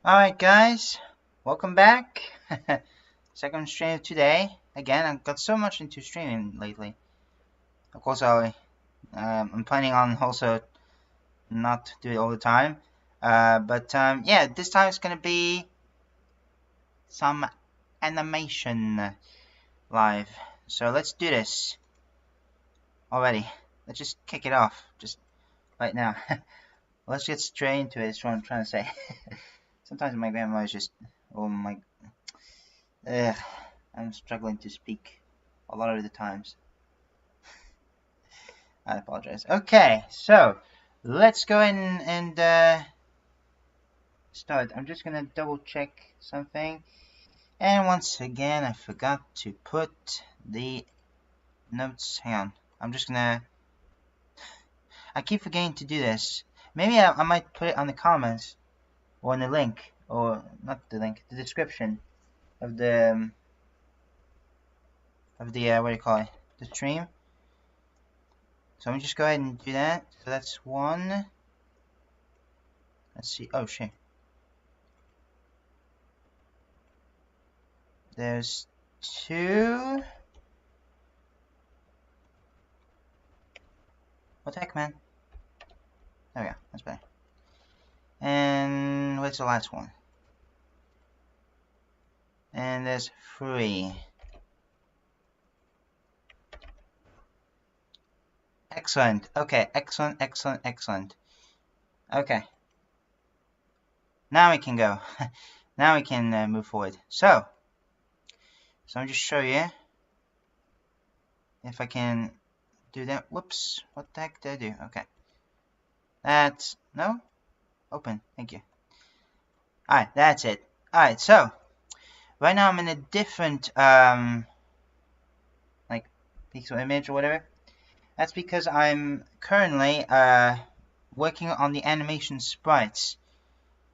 Alright guys, welcome back. Second stream of today. Again, I've got so much into streaming lately. Of course, I'm planning on also not do it all the time. Yeah, this time it's gonna be some animation live. So let's do this already. Let's just kick it off, just right now. Let's get straight into it, is what I'm trying to say. Sometimes my grandma is just, I'm struggling to speak a lot of the times. I apologize. Okay, so let's go in and start. I'm just gonna double check something. And once again, I forgot to put the notes. Hang on. I'm just gonna... I keep forgetting to do this. Maybe I might put it on the comments. Or in the link, or not the link, the description of the what do you call it, the stream. So let me just go ahead and do that. So that's one. Let's see. Oh shit. There's two. What the heck, man? There we go. That's better. And what's the last one? And there's 3. Excellent. Okay, excellent. Okay. Now we can go. Now we can move forward. So I'll just show you if I can do that. Whoops. What the heck did I do? Okay. That's... No? Open. Thank you. Alright, that's it. Alright, so right now I'm in a different like pixel image or whatever. That's because I'm currently working on the animation sprites,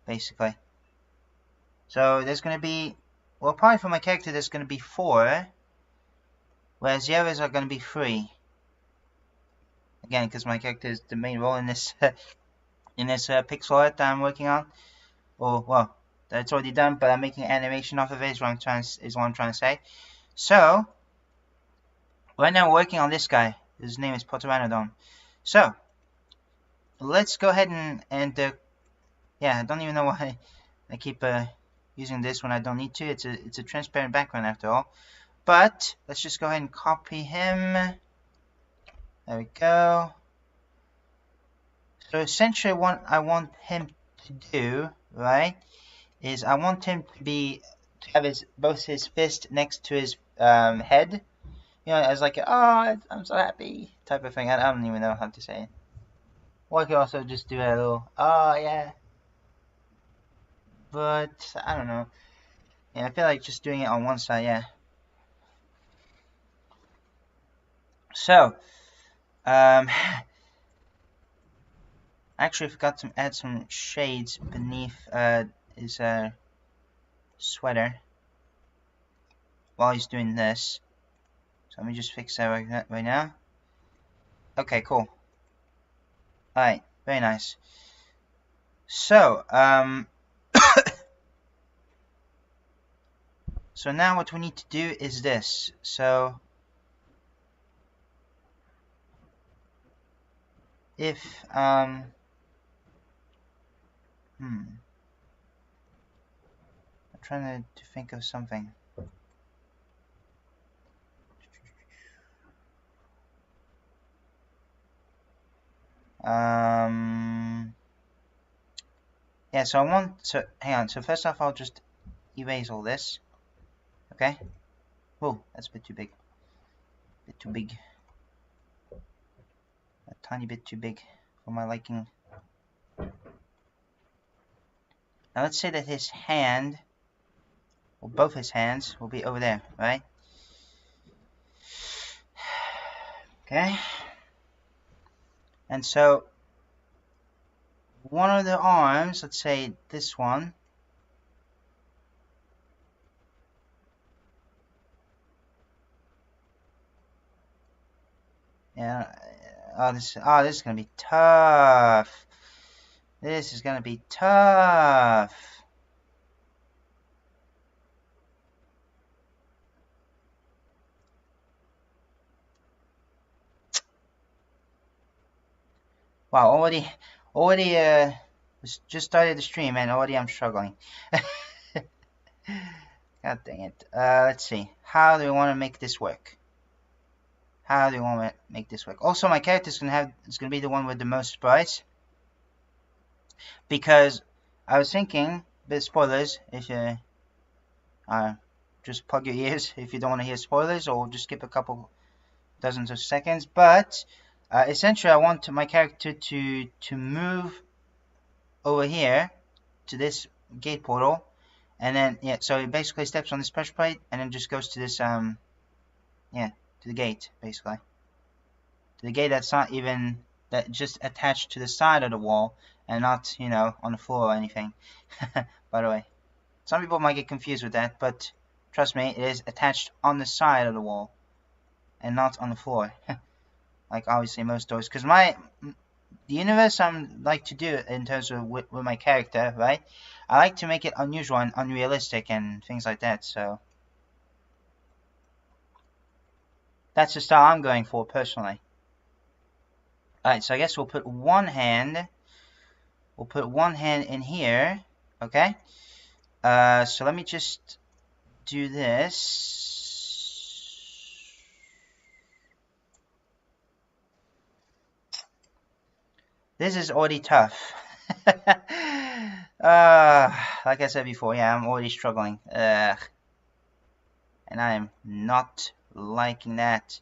basically. So there's gonna be, well, probably for my character there's gonna be 4, whereas the others are gonna be 3. Again, because my character is the main role in this pixel art that I'm working on. Or, well, that's already done, but I'm making an animation off of it, is what I'm trying to say. So, right now we're working on this guy. His name is potoranodon. So, let's go ahead and yeah, I don't even know why I keep using this when I don't need to. It's a transparent background after all. But, let's just go ahead and copy him. There we go. So essentially what I want him to do, right, is I want him to have both his fist next to his head, you know, as like a, oh, I'm so happy type of thing. I don't even know how to say it. Or I could also just do a little, oh yeah. But I don't know. Yeah, I feel like just doing it on one side, yeah. So, actually, I forgot to add some shades beneath his sweater while he's doing this. So let me just fix that right now. Okay, cool. Alright, very nice. So, so now what we need to do is this. So, if, I'm trying to think of something. Yeah, so hang on, so first off I'll just erase all this. Okay? Whoa, that's a bit too big. A tiny bit too big for my liking. Now let's say that his hand, or both his hands, will be over there, right? Okay? And so, one of the arms, let's say this one, yeah, oh, this is gonna be tough. This is gonna be tough. Wow, already, just started the stream and already I'm struggling. God dang it. Let's see. How do we want to make this work? How do we want to make this work? Also, my character is gonna be the one with the most sprites, because I was thinking, bit of spoilers, if you just plug your ears if you don't want to hear spoilers, or just skip a couple dozens of seconds. But essentially, I want my character to move over here to this gate portal, and then so it basically steps on this pressure plate and then just goes to this to the gate, basically to the gate that's not even just attached to the side of the wall and not on the floor or anything. By the way, some people might get confused with that, but trust me, it is attached on the side of the wall and not on the floor. Like obviously most doors, because the universe I'm like to do in terms of with my character, right? I like to make it unusual and unrealistic and things like that. So that's the style I'm going for personally. Alright, so I guess we'll put one hand. We'll put one hand in here. Okay. So let me just do this. This is already tough. Like I said before, yeah, I'm already struggling. And I am not liking that.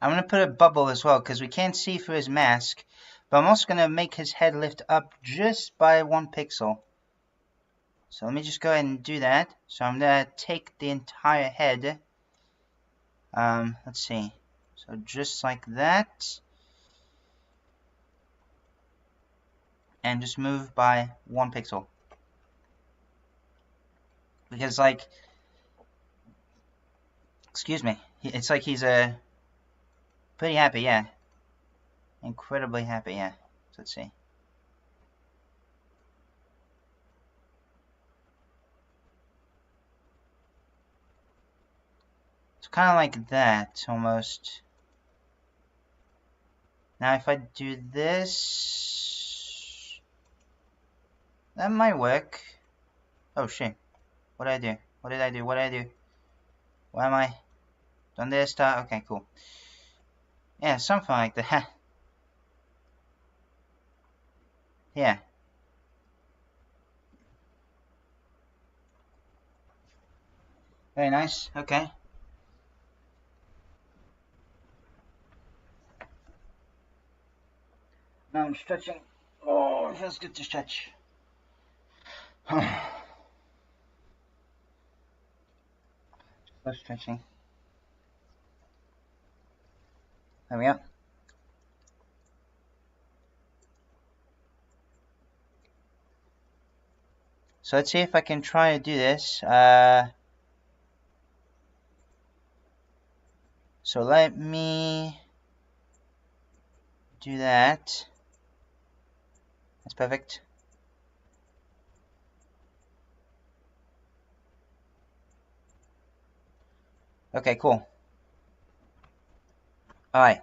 I'm going to put a bubble as well, because we can't see through his mask. But I'm also going to make his head lift up just by 1 pixel. So let me just go ahead and do that. So I'm going to take the entire head. Let's see. So just like that. And just move by 1 pixel. Because, like, excuse me, it's like he's pretty happy, yeah. Incredibly happy, yeah. So let's see. It's kind of like that, almost. Now if I do this, that might work. Oh shit. What did I do? What did I do? What did I do? Why am I? Donde está? Okay, cool. Yeah, something like that. Yeah. Very nice. Okay. Now I'm stretching. Oh, it feels good to stretch. Just stretching. There we go. So let's see if I can try to do this. So let me do that. That's perfect. Okay, cool. Alright.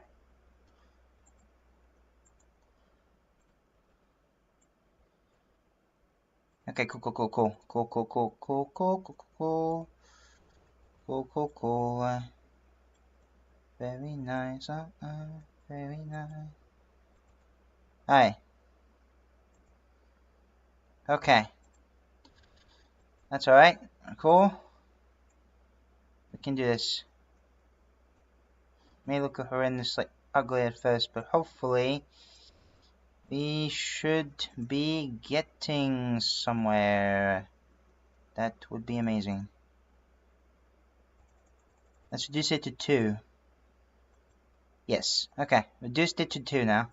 Okay, cool. Cool. Very nice. Very nice. Alright. Okay. That's alright. Cool. We can do this. May look horrendously ugly at first, but hopefully we should be getting somewhere. That would be amazing. Let's reduce it to 2. Yes, okay. Reduced it to 2 now.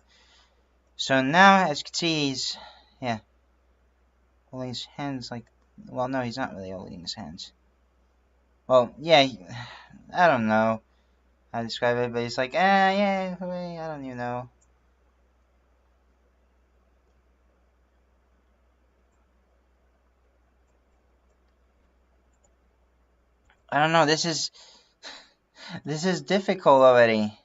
So now, as you can see, he's, holding his hands like, well, no, he's not really holding his hands. Well, yeah, I don't know how to describe it, but he's like, yeah, I don't even know. I don't know, this is difficult already.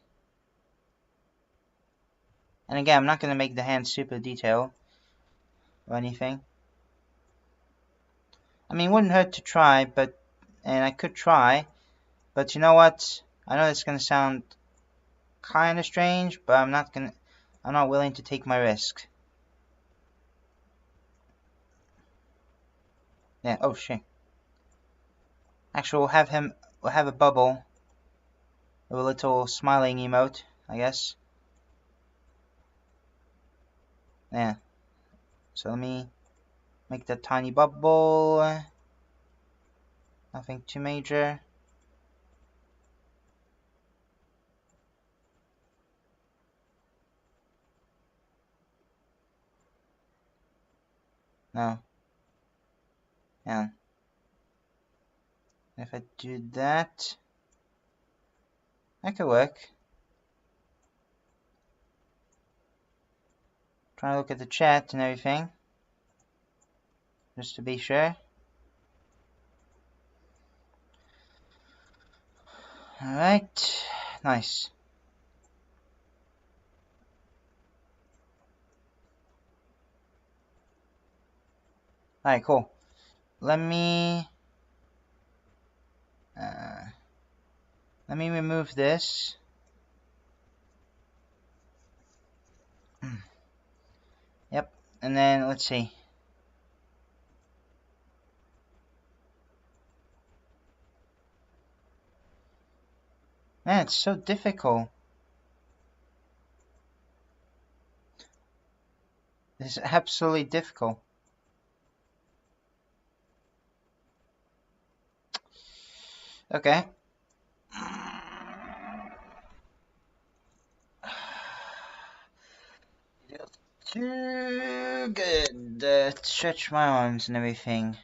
And again, I'm not gonna make the hand super detailed or anything. I mean, it wouldn't hurt to try, and I could try, but you know what? I know it's gonna sound kind of strange, but I'm not willing to take my risk. Yeah, oh shit. Actually, we'll have a bubble with a little smiling emote, I guess. Yeah. So let me make that tiny bubble. Nothing too major. No. Yeah. If I do that could work. Try to look at the chat and everything, just to be sure. Alright, nice. Alright, cool. Let me remove this. Yep, and then let's see. Man, it's so difficult. This is absolutely difficult. Okay. Too good to stretch my arms and everything.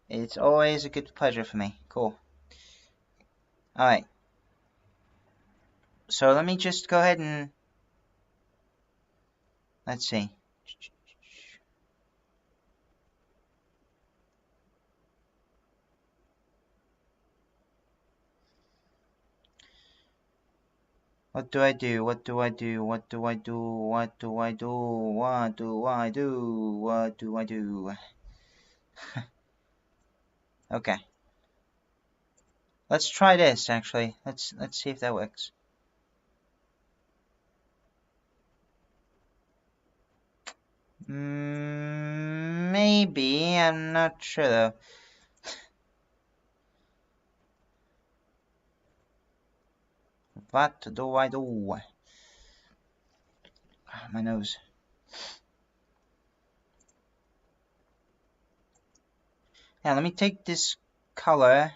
It's always a good pleasure for me. Cool. Alright. So let me just go ahead and... Let's see. What do I do? What do I do? What do I do? What do I do? What do I do? What do I do? Okay. Let's try this actually. Let's see if that works. Maybe. I'm not sure though. What do I do? My nose. Yeah, let me take this color.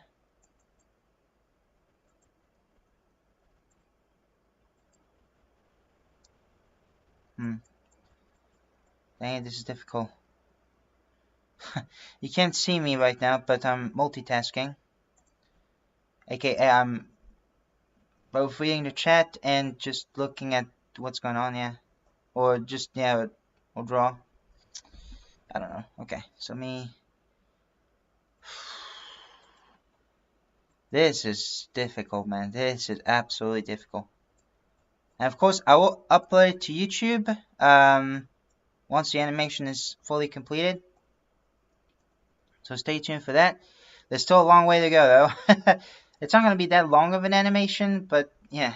Dang it, this is difficult. You can't see me right now, but I'm multitasking. AKA, I'm both reading the chat and just looking at what's going on, yeah. Or just, yeah, or draw. I don't know. Okay, so This is difficult, man. This is absolutely difficult. And of course, I will upload it to YouTube once the animation is fully completed. So stay tuned for that. There's still a long way to go, though. It's not going to be that long of an animation, but yeah.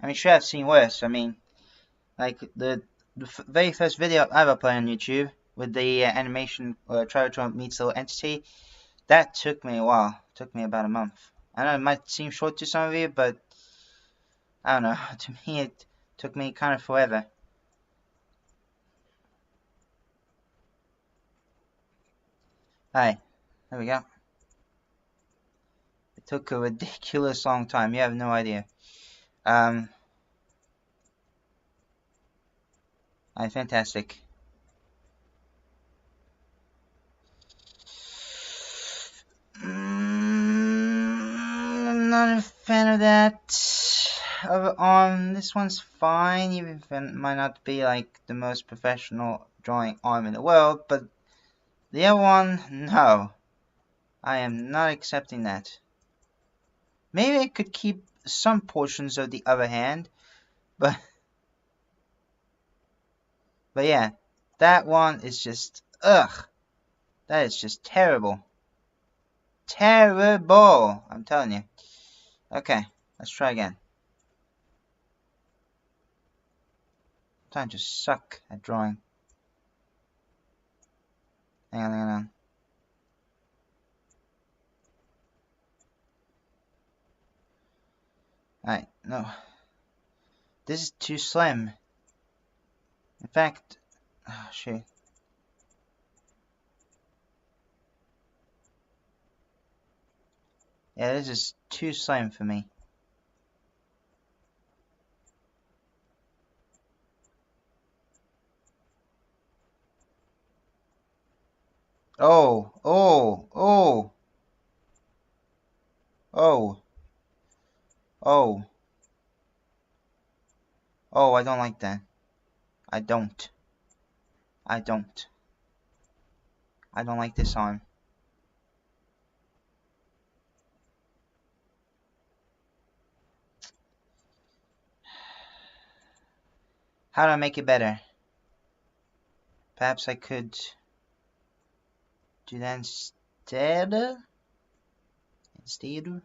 I mean, sure, I've seen worse. I mean, like the very first video I ever played on YouTube with the animation Triatron meets little entity, that took me a while. It took me about a month. I know it might seem short to some of you, but I don't know. To me, it took me kind of forever. Alright, there we go. It took a ridiculous long time. You have no idea. Alright, fantastic. I'm not a fan of that. This one's fine, even if it might not be like the most professional drawing arm in the world, but the other one, no. I am not accepting that. Maybe I could keep some portions of the other hand, but yeah, that one is just, ugh. That is just terrible. Terrible! I'm telling you. Okay, let's try again. Time to suck at drawing. Hang on. Alright, no. This is too slim. In fact, oh shit. Yeah, this is too slim for me. Oh, I don't like that. I don't like this arm. How do I make it better? Perhaps I could do that instead? Instead?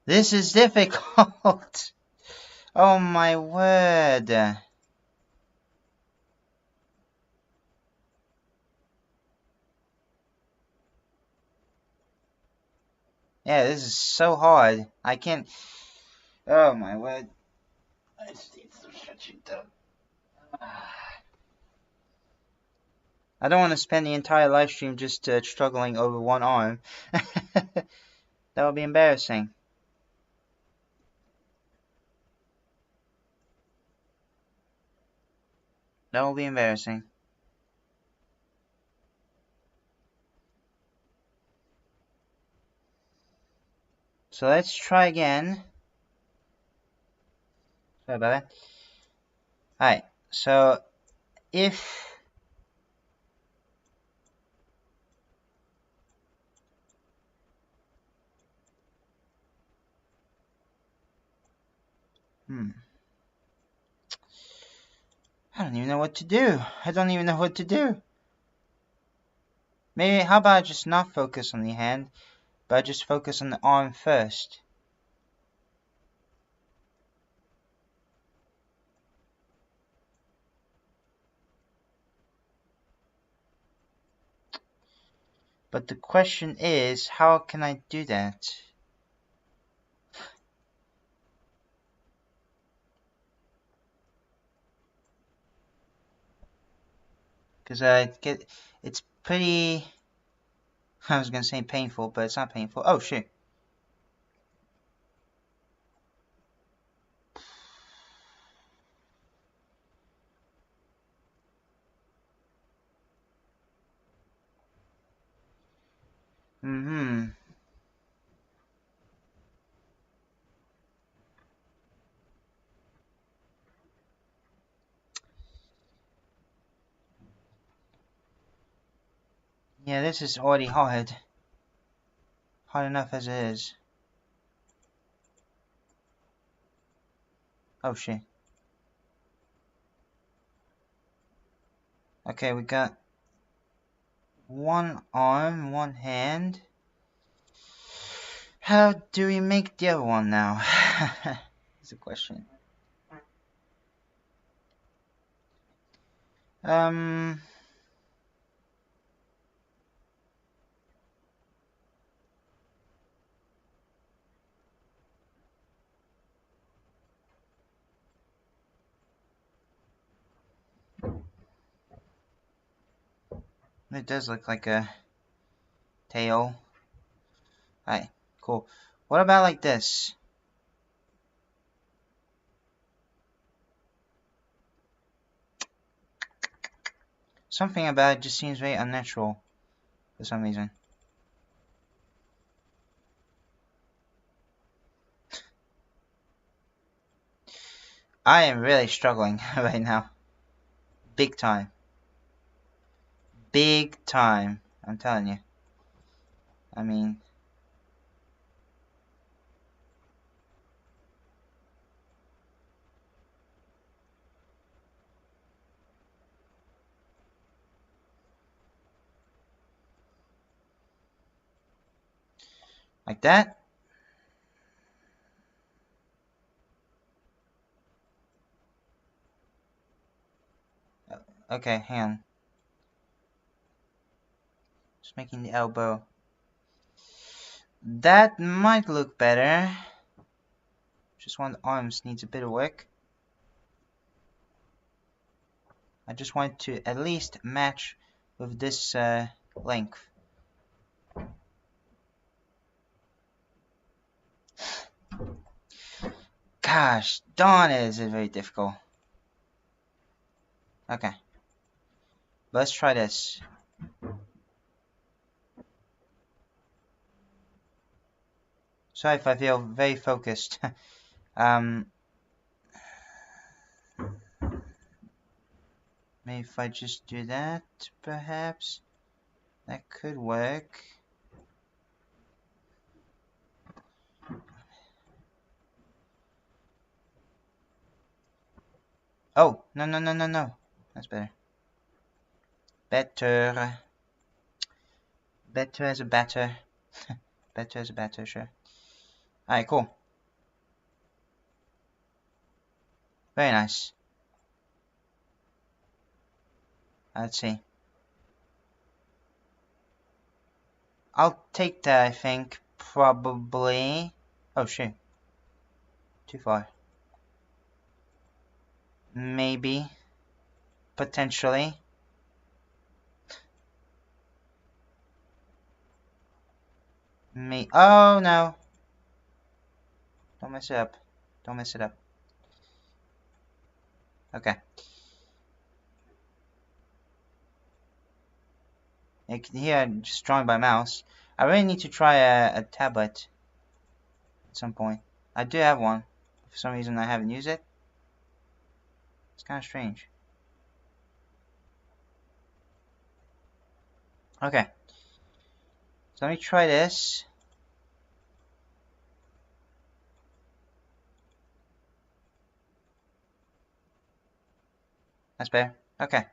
This is difficult! Oh my word! Yeah, this is so hard. I can't... Oh my word. I just need to shut you down. I don't want to spend the entire live stream just struggling over one arm. That would be embarrassing. That will be embarrassing. So let's try again. Sorry about that. Alright, so if I don't even know what to do. Maybe, how about I just not focus on the hand, but I just focus on the arm first? But the question is, how can I do that? Because it's pretty, I was gonna say painful, but it's not painful. Oh shit. Yeah, this is already hard. Hard enough as it is. Oh shit. Okay, we got one arm, one hand. How do we make the other one now? That's a question. It does look like a tail. Alright, cool. What about like this? Something about it just seems very unnatural for some reason. I am really struggling right now. Big time. big time. I'm telling you. I mean... like that. Okay, hang on. Just making the elbow. That might look better. Just one of the arms needs a bit of work. I just want to at least match with this length. Gosh darn it, is it very difficult. Okay. Let's try this. Sorry if I feel very focused. Maybe if I just do that, perhaps that could work. Oh, no. That's better. Better as a batter. Better as a batter, sure. Alright, cool. Very nice. Let's see. I'll take that, I think. Probably. Oh, shit. Too far. Maybe. Potentially. Oh, no. Don't mess it up. Don't mess it up. Okay. You can hear I'm just drawing by mouse. I really need to try a tablet at some point. I do have one. For some reason I haven't used it. It's kind of strange. Okay. So let me try this. That's better. Okay.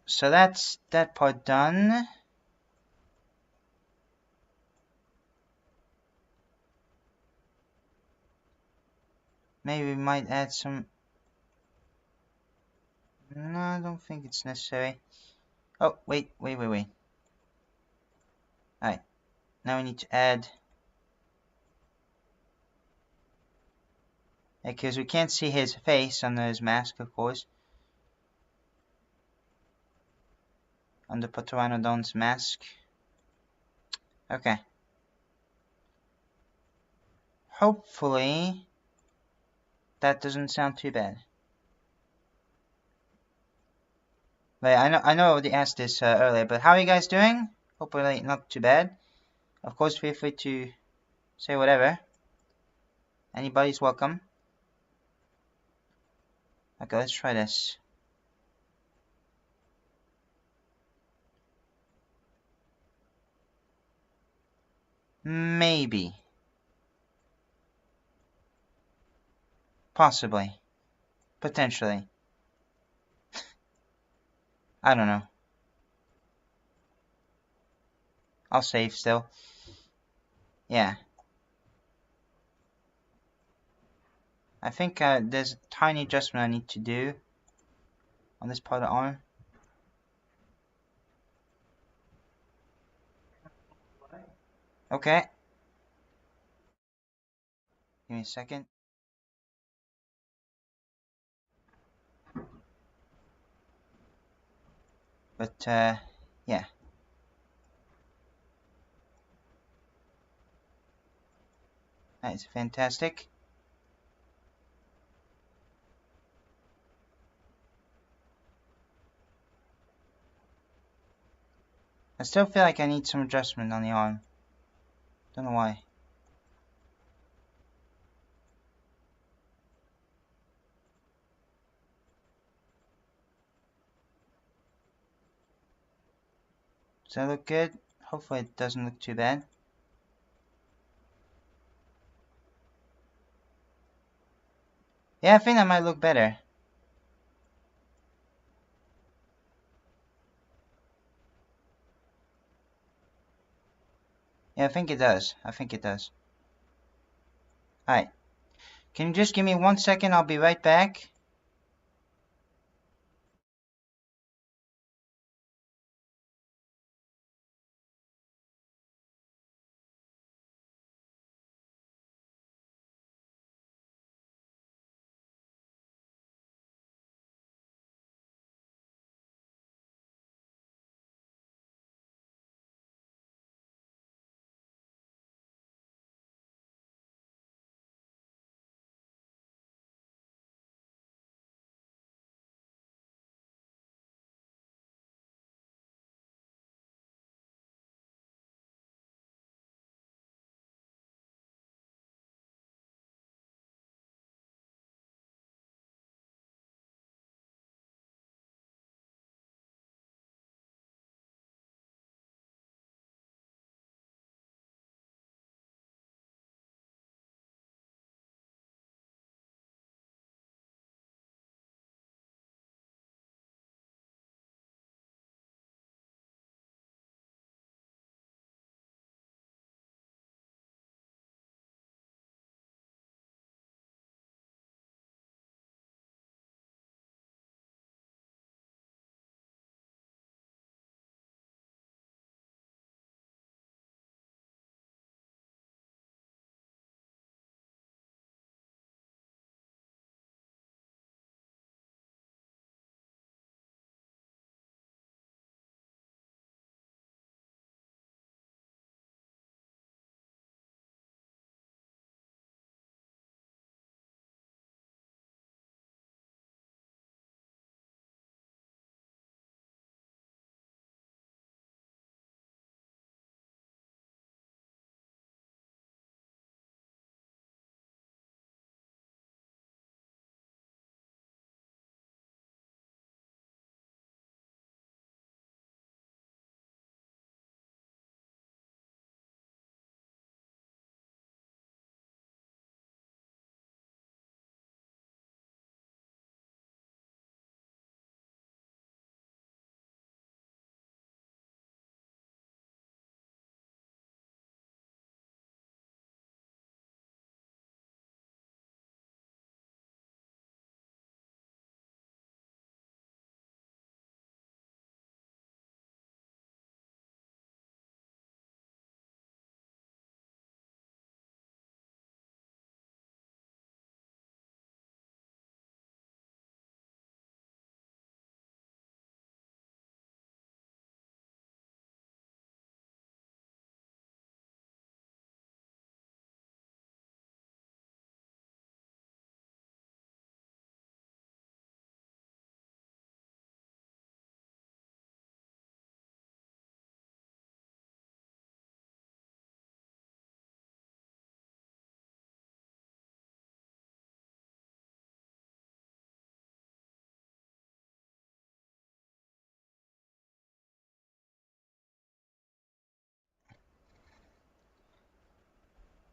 So that's that part done. Maybe we might add some... No, I don't think it's necessary. Oh, wait. Alright. Now we need to add... because we can't see his face under his mask, of course. Under potoranodon's mask. Okay. Hopefully that doesn't sound too bad. But I know I already asked this earlier, but how are you guys doing? Hopefully not too bad. Of course, feel free to say whatever. Anybody's welcome. Okay, let's try this. Maybe. Possibly. Potentially. I don't know. I'll save still. Yeah. I think there's a tiny adjustment I need to do on this part of the arm. Okay. Give me a second. But, yeah. That is fantastic. I still feel like I need some adjustment on the arm. Don't know why. that look good? Hopefully it doesn't look too bad. Yeah, I think that might look better. Yeah, I think it does. Alright. Can you just give me 1 second? I'll be right back.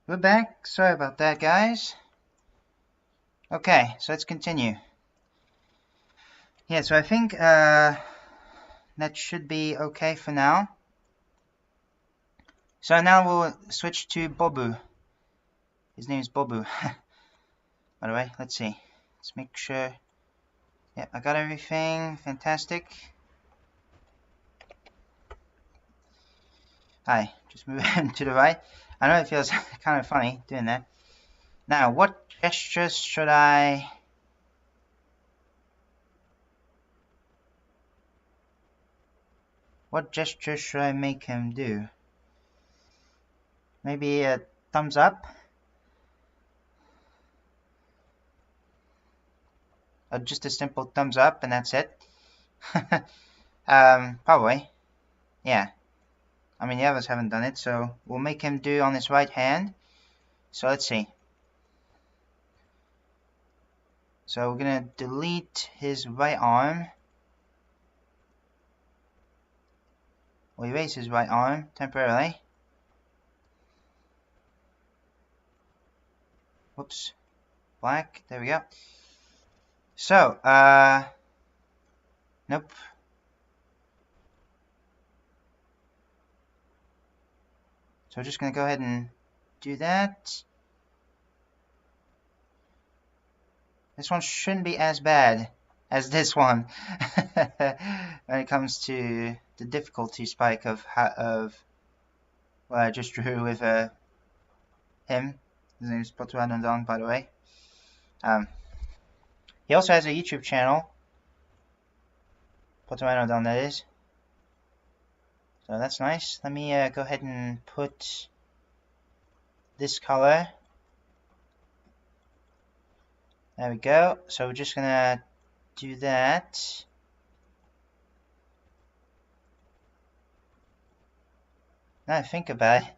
We're back. Sorry about that, guys. Okay, so let's continue. Yeah, so I think that should be okay for now. So now we'll switch to Bobu. His name is Bobu. By the way, let's see. Let's make sure. Yep, I got everything. Fantastic. Hi, just move to the right. I know it feels kind of funny doing that. Now, what gestures should I... What gesture should I make him do? Maybe a thumbs up? Or just a simple thumbs up and that's it? Probably. Yeah. I mean, the others haven't done it, so we'll make him do on his right hand. So let's see. So we're gonna delete his right arm. We'll erase his right arm temporarily. Whoops. Black. There we go. So, nope. So we're just going to go ahead and do that. This one shouldn't be as bad as this one when it comes to the difficulty spike of what I just drew with him. His name is potoranodon, by the way. He also has a YouTube channel, potoranodon, that is. So that's nice. Let me go ahead and put this color. There we go. So we're just gonna do that. Now I think about it,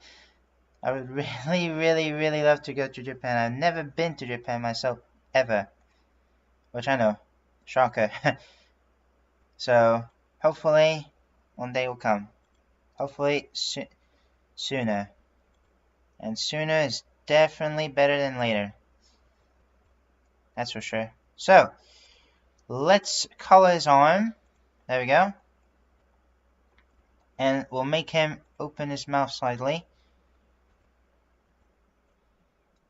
I would really love to go to Japan. I've never been to Japan myself, ever. Which I know. Shocker. So, hopefully, one day will come. Hopefully, sooner. And sooner is definitely better than later. That's for sure. So, let's color his arm. There we go. And we'll make him open his mouth slightly.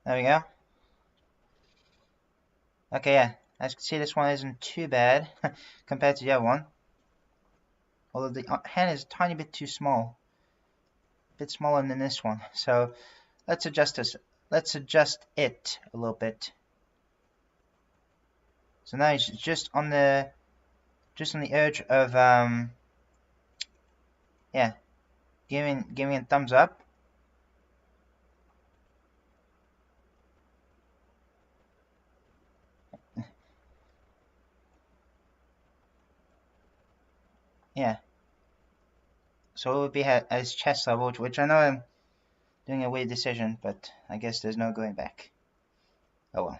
There we go. Okay, yeah. As you can see, this one isn't too bad compared to the other one. Although the hand is a tiny bit too small. A bit smaller than this one. So, let's adjust this. Let's adjust it a little bit. So now he's just on the edge of yeah, giving a thumbs up. Yeah. So it would be at his chest level, which I know I'm doing a weird decision, but I guess there's no going back. Oh well.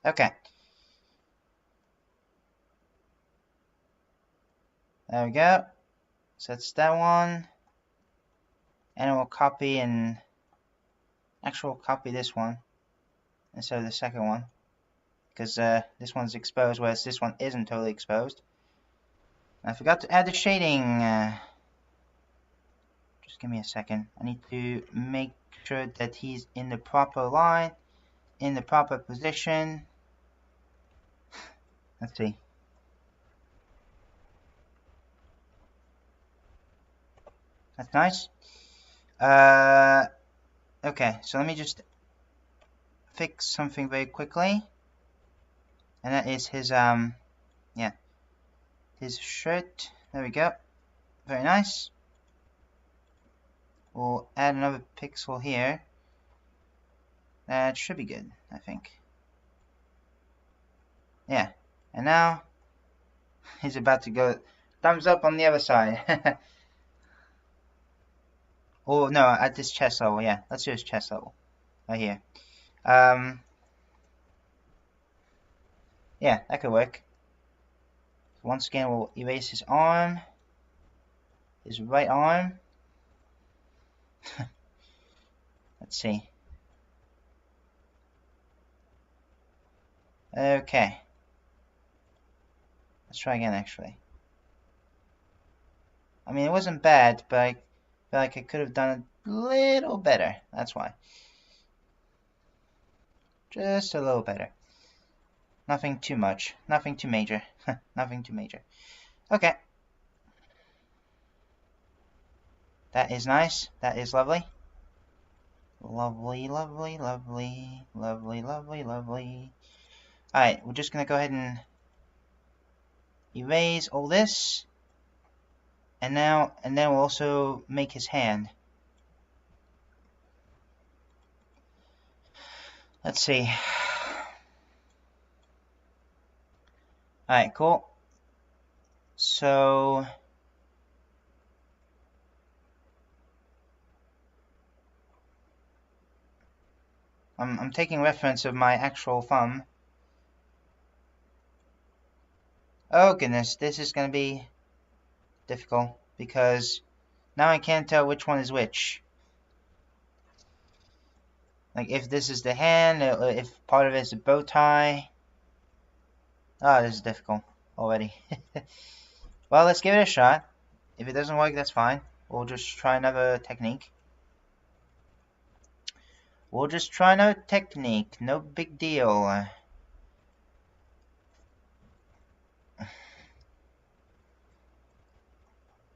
Okay. There we go. So that's that one. And we'll copy and copy this one instead of the second one. Because this one's exposed, whereas this one isn't totally exposed. I forgot to add the shading. Just give me a second. I need to make sure that he's in the proper line, in the proper position. Let's see. That's nice. Okay, so let me just fix something very quickly. And that is his, yeah, his shirt. There we go. Very nice. We'll add another pixel here. That should be good, I think. Yeah. And now, he's about to go thumbs up on the other side. Oh, no, at this chest level, yeah. Let's do his chest level. Right here. Yeah, that could work. Once again, we'll erase his arm. His right arm. Let's see. Okay. Let's try again, actually. I mean, it wasn't bad, but I feel like I could have done it a little better. That's why. Just a little better. Nothing too much. Nothing too major. Nothing too major. Okay. That is nice. That is lovely. Lovely, lovely, lovely. Lovely, lovely, lovely. Alright, we're just going to go ahead and erase all this. And then we'll also make his hand. Let's see. Alright, cool. So I'm taking reference of my actual thumb. Oh goodness, this is gonna be difficult because Now I can't tell which one is which. Like if this is the hand, if part of it is a bow tie. Oh, this is difficult already. Well, let's give it a shot. If it doesn't work, that's fine. We'll just try another technique. No big deal.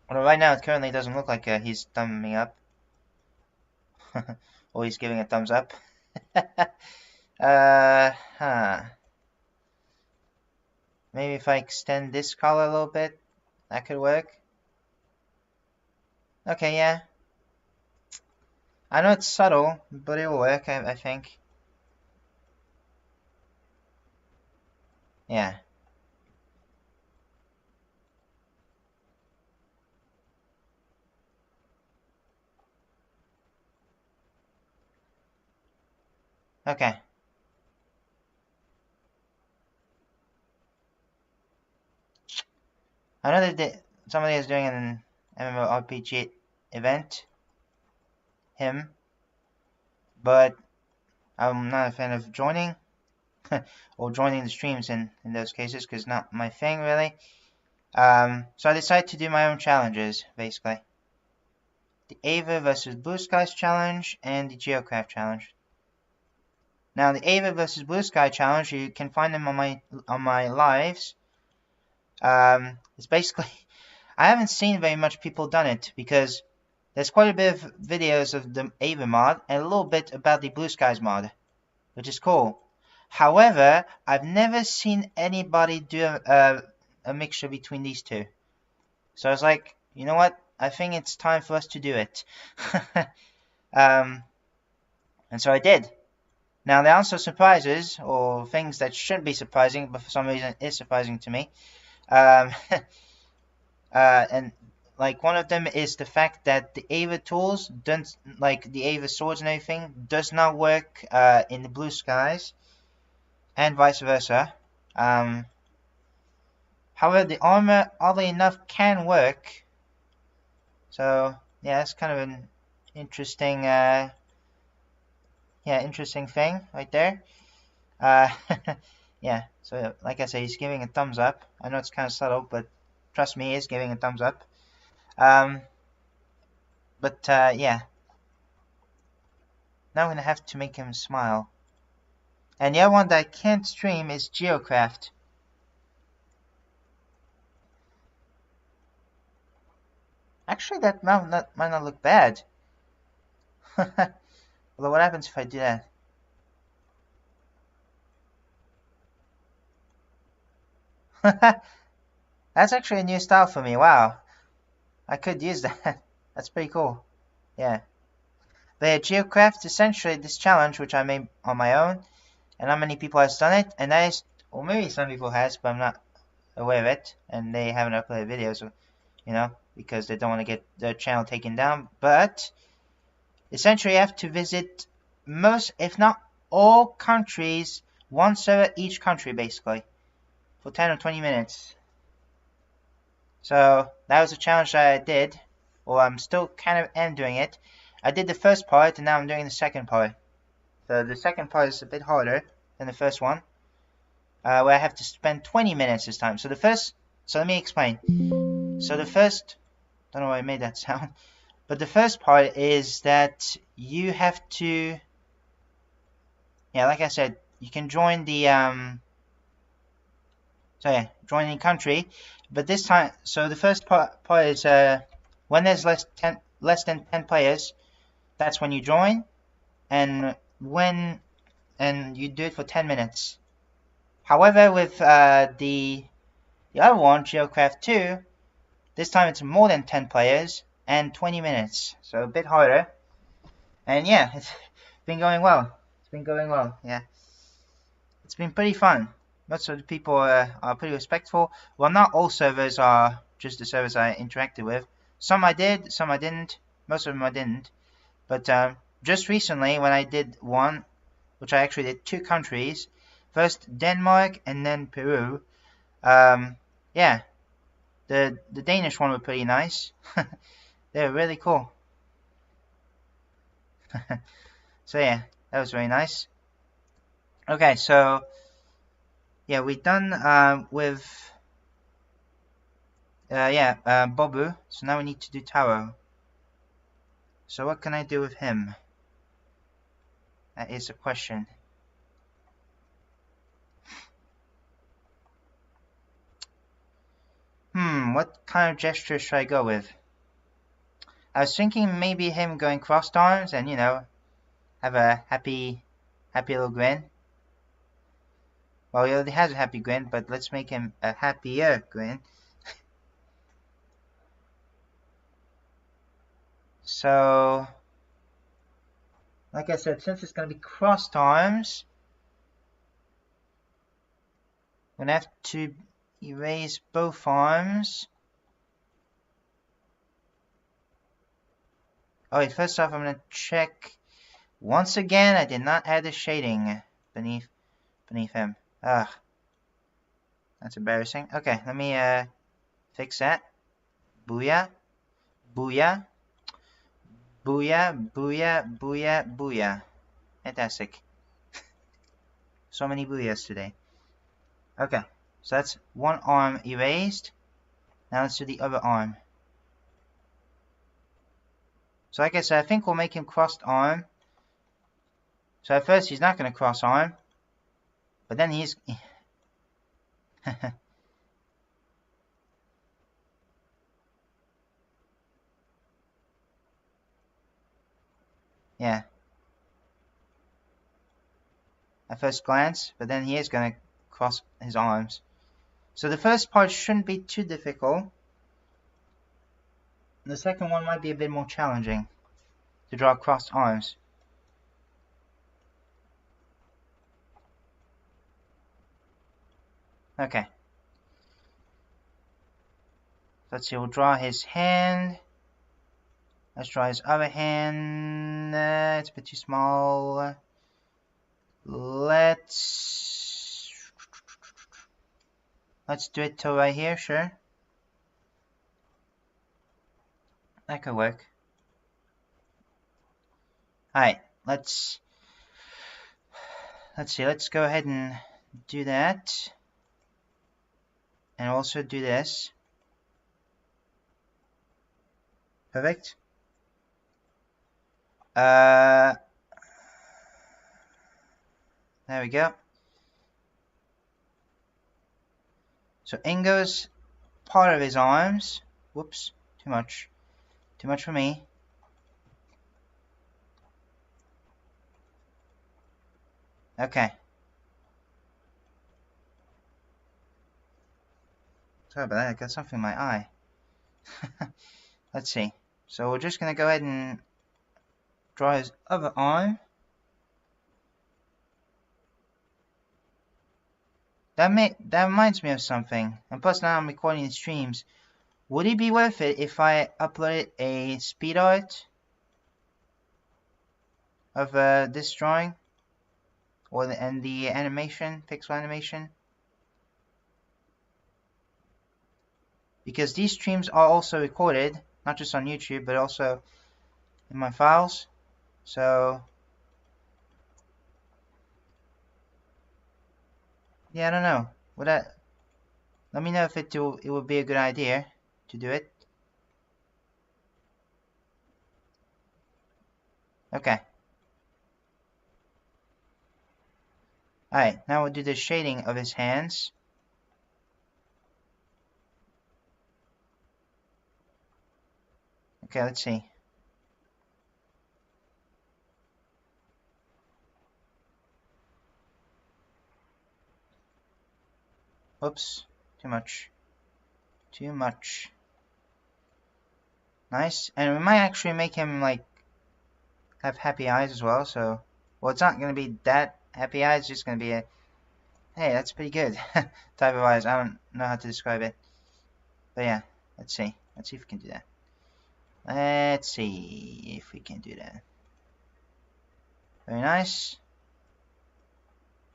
Well, right now it currently doesn't look like he's thumbing me up. Or he's giving a thumbs up. Maybe if I extend this color a little bit, that could work. Okay, yeah. I know it's subtle, but it will work, I think. Yeah. Okay. I know that somebody is doing an MMORPG event. Him. But I'm not a fan of joining. Or joining the streams in those cases, because not my thing, really. So I decided to do my own challenges, basically. The Ava versus Blue Skies challenge and the Geocraft challenge. Now, the Ava versus Blue Sky challenge, you can find them on my lives. It's basically, I haven't seen very much people done it, because there's quite a bit of videos of the Ava mod and a little bit about the Blue Skies mod, which is cool. However, I've never seen anybody do a mixture between these two. So I was like, you know what? I think it's time for us to do it. And so I did. Now, there are also surprises, or things that shouldn't be surprising, but for some reason is surprising to me. And like one of them is the fact that the Ava tools don't, like the Ava swords and everything, does not work in the Blue Skies, and vice versa. However, the armor, oddly enough, can work. So yeah, it's kind of an interesting, interesting thing right there. Yeah. So like I say, he's giving a thumbs up. I know it's kind of subtle, but trust me, he's giving a thumbs up. Yeah. Now I'm gonna have to make him smile. And the other one that I can't stream is Geocraft. Actually, that might not look bad. Although, what happens if I do that? That's actually a new style for me. Wow. I could use that. That's pretty cool. Yeah. The Geocraft, essentially this challenge, which I made on my own, and not many people has done it, and that is, or maybe some people has, but I'm not aware of it, and they haven't uploaded videos, you know, because they don't want to get their channel taken down. But essentially, you have to visit most, if not all countries, one server each country, basically, for 10 or 20 minutes. So that was a challenge that I did, or I'm still kind of am doing it. I did the first part, and now I'm doing the second part. So the second part is a bit harder than the first one, where I have to spend 20 minutes this time. So let me explain. So the first, don't know why I made that sound, but the first part is that you have to, yeah, like I said, you can join the, join the country, but this time, so the first part is, when there's less than 10 players, that's when you join, and you do it for 10 minutes. However, with the other one, Geocraft 2, this time it's more than 10 players and 20 minutes, so a bit harder. And yeah, it's been going well. Yeah. It's been pretty fun. Most of the people are pretty respectful. Well, not all servers are just the servers I interacted with. Some I did, some I didn't. Most of them I didn't. But just recently, when I did one, which I actually did 2 countries, first Denmark and then Peru, yeah, the Danish one were pretty nice. They're really cool. So yeah, that was very nice. Okay, so yeah, we're done with Bobu. So now we need to do Taro. So what can I do with him? That is the question. What kind of gesture should I go with? I was thinking maybe him going crossed arms and, you know, have a happy little grin. Well, he already has a happy grin, but let's make him a happier grin. So, like I said, since it's going to be crossed arms, I'm going to have to erase both arms. Oh wait, first off I'm going to check. Once again, I did not add the shading beneath him. Ugh. That's embarrassing. Okay, let me fix that. Booyah. Booyah. Booyah, booyah, booyah, booyah. Fantastic. So many booyahs today. Okay, so that's one arm erased. Now let's do the other arm. So like I said, I think we'll make him crossed arm. So at first he's not going to cross arm. But then he's... yeah. At first glance, but then he is going to cross his arms. So the first part shouldn't be too difficult. The second one might be a bit more challenging to draw crossed arms. Okay. Let's see, we'll draw his hand. Let's draw his other hand. It's a bit too small. Let's do it till right here, sure. That could work. Alright, let's see, let's go ahead and do that. And also do this. Perfect. There we go. So in goes part of his arms. Whoops, too much. Too much for me. Okay. Sorry about that, I got something in my eye. Let's see. So we're just going to go ahead and draw his other arm. That reminds me of something. And plus now I'm recording the streams. Would it be worth it if I uploaded a speed art of this drawing? Or the animation, pixel animation? Because these streams are also recorded, not just on YouTube, but also in my files. So, yeah, I don't know. Let me know if it would be a good idea to do it. Okay. Alright, now we'll do the shading of his hands. Okay, let's see. Oops, too much. Too much. Nice. And we might actually make him, like, have happy eyes as well, so... Well, it's not going to be that happy eyes, it's just going to be a... Hey, that's pretty good type of eyes. I don't know how to describe it. But yeah, let's see. Let's see if we can do that. Let's see if we can do that. Very nice.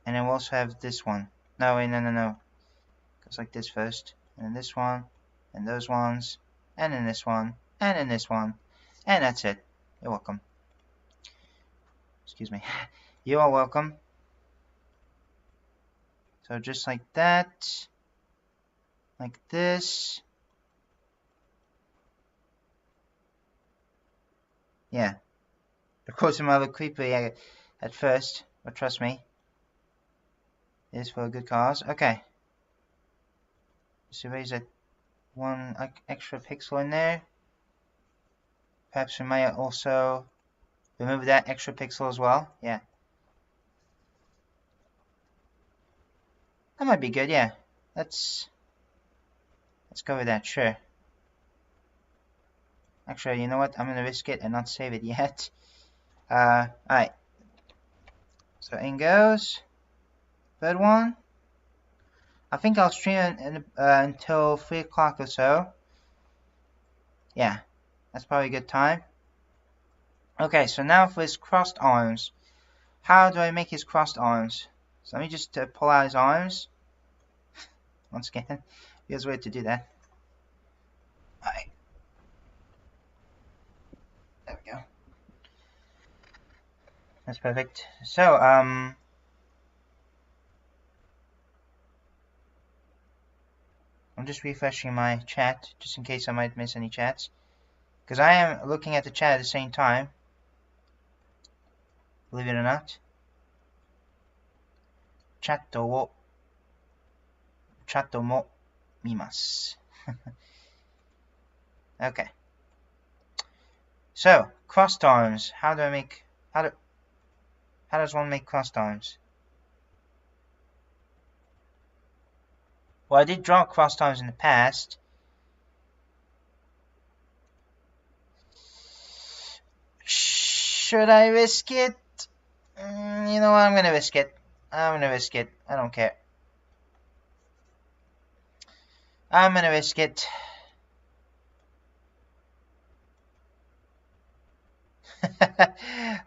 And then we'll also have this one. No, wait, no. Goes like this first. And then this one. And those ones. And then this one. and in this one. And that's it. You're welcome. Excuse me. You are welcome. So just like that. Like this. Yeah. Of course it might look creepy at first, but trust me. It is for a good cause. Okay. Just erase that one extra pixel in there. Perhaps we might also remove that extra pixel as well. Yeah. That might be good, yeah. Let's go with that, sure. Actually, you know what? I'm gonna risk it and not save it yet. Alright. So in goes. Third one. I think I'll stream until 3 o'clock or so. Yeah. That's probably a good time. Okay, so now for his crossed arms. How do I make his crossed arms? So let me just pull out his arms. Once again. Feels weird to do that. Alright. There we go. That's perfect. So, I'm just refreshing my chat, just in case I might miss any chats. Because I am looking at the chat at the same time. Believe it or not. Chat mo mimasu. Okay. So, crossed arms. How does one make crossed arms? Well, I did draw crossed arms in the past. Should I risk it? You know what? I'm gonna risk it. I don't care. I'm gonna risk it.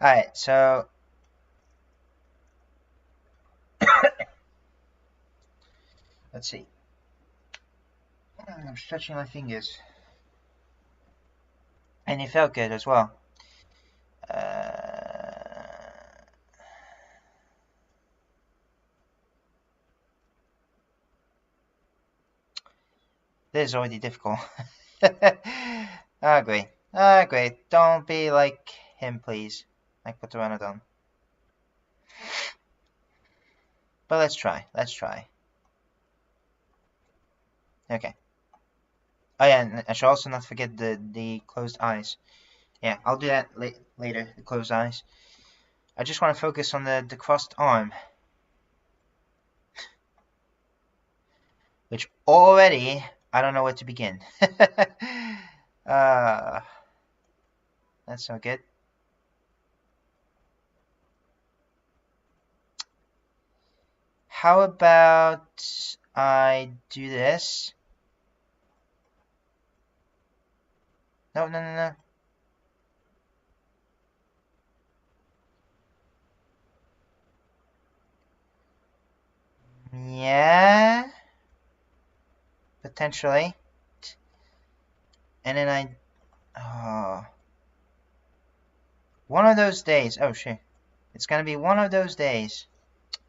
Alright, so let's see. I'm stretching my fingers. And it felt good as well. This is already difficult. I agree. Don't be like him, please. Like potoranodon. But let's try. Okay. Oh yeah, and I should also not forget the closed eyes. Yeah, I'll do that later, the closed eyes. I just want to focus on the crossed arm. Which already, I don't know where to begin. That's not good. How about I do this? No. Yeah. Potentially. And then one of those days. Oh shit. It's gonna be one of those days.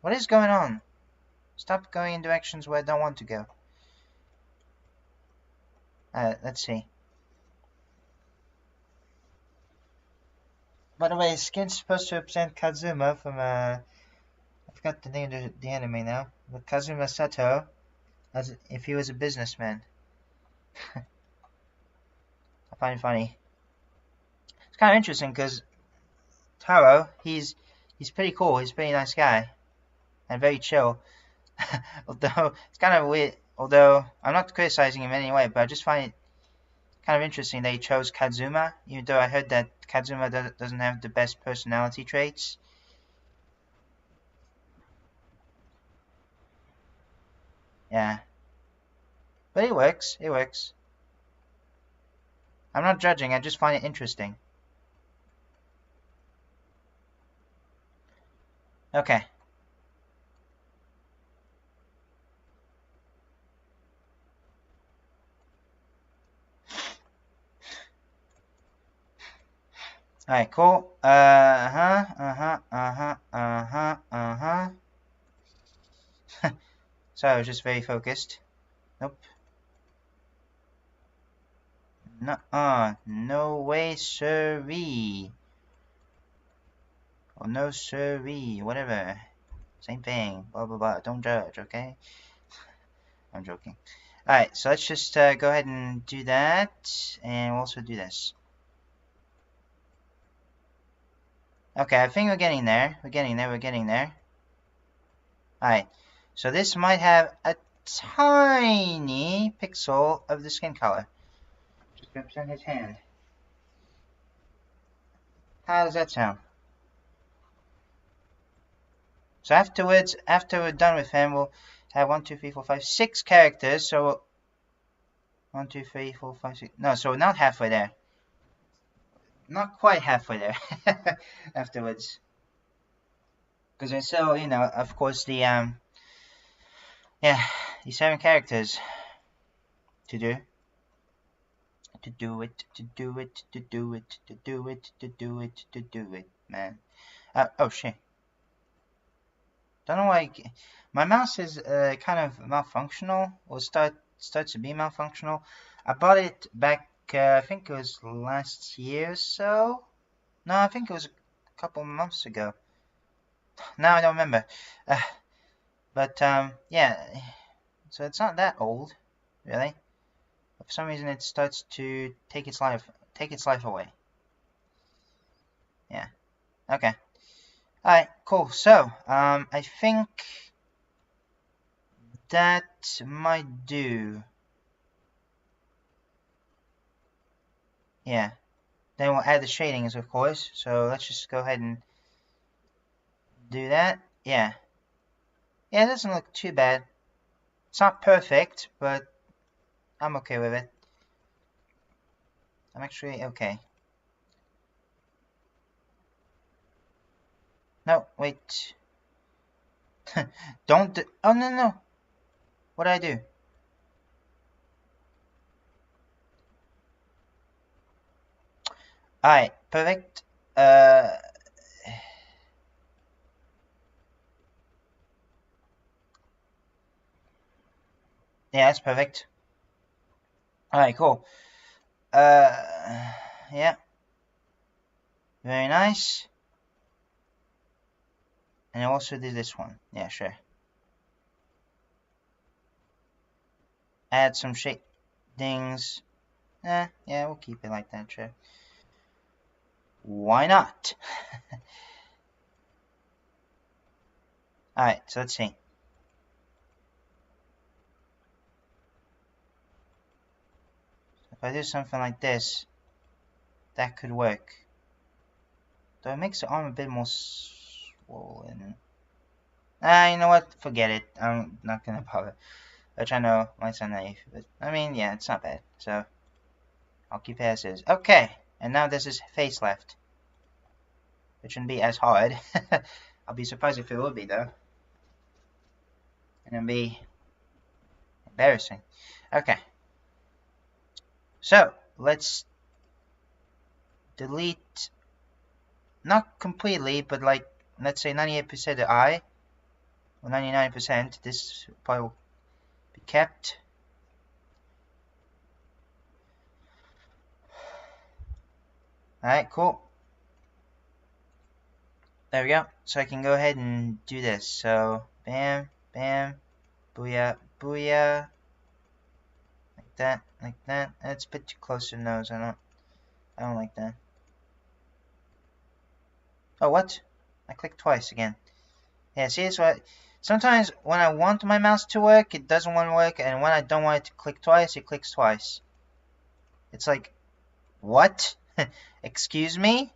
What is going on? Stop going in directions where I don't want to go. Let's see. By the way, skin's supposed to represent Kazuma from I forgot the name of the anime now. But Kazuma Sato, as if he was a businessman. I find it funny. It's kind of interesting because Taro, he's pretty cool. He's a pretty nice guy and very chill. Although it's kind of weird. Although I'm not criticizing him in any way, but I just find it kind of interesting that he chose Kazuma, even though I heard that Kazuma doesn't have the best personality traits. Yeah. But it works. I'm not judging, I just find it interesting. Okay. Alright, cool. Sorry, I was just very focused. Nope. No way, sirree. Or no sirree, whatever. Same thing. Blah blah blah. Don't judge, okay? I'm joking. Alright, so let's just go ahead and do that, and we'll also do this. Okay, I think we're getting there. We're getting there. Alright, so this might have a tiny pixel of the skin color. Just represent his hand. How does that sound? So afterwards, after we're done with him, we'll have 1, 2, 3, 4, 5, 6 characters. So 1, 2, 3, 4, 5, 6. No, so we're not halfway there. Not quite halfway there. Afterwards, because there's still, you know, of course, the yeah, the 7 characters to do. To do it, man. Oh shit. Don't know why my mouse is kind of malfunctional, or starts to be malfunctional. I bought it back, I think it was last year or so. No, I think it was a couple months ago. Now I don't remember. But yeah, so it's not that old, really. But for some reason, it starts to take its life away. Yeah. Okay. Alright, cool. So, I think that might do. Yeah. Then we'll add the shadings, of course. So let's just go ahead and do that. Yeah. Yeah, it doesn't look too bad. It's not perfect, but I'm okay with it. I'm actually okay. No, wait. Don't. Oh, no. What did I do? Alright, perfect. Yeah, that's perfect. Alright, cool. Yeah. Very nice. And I also did this one. Yeah, sure. Add some shadings. Yeah, we'll keep it like that, sure. Why not? Alright, so let's see. If I do something like this, that could work. Though it makes the arm a bit more swollen. You know what? Forget it. I'm not gonna bother. Which I know might sound naive, but I mean, yeah, it's not bad. So I'll keep it as is. Okay, and now there's his face left. It shouldn't be as hard. I'll be surprised if it will be, though. And it'll be embarrassing. Okay. So, let's delete, not completely, but like, let's say 98% of the eye, or 99%, this probably will be kept. Alright, cool. There we go. So I can go ahead and do this. So, bam, bam, booyah, booyah. Like that. That's a bit too close to the nose. I don't like that. Oh, what? I clicked twice again. Yeah, see, that's what. Sometimes when I want my mouse to work, it doesn't want to work, and when I don't want it to click twice, it clicks twice. It's like, what? Excuse me?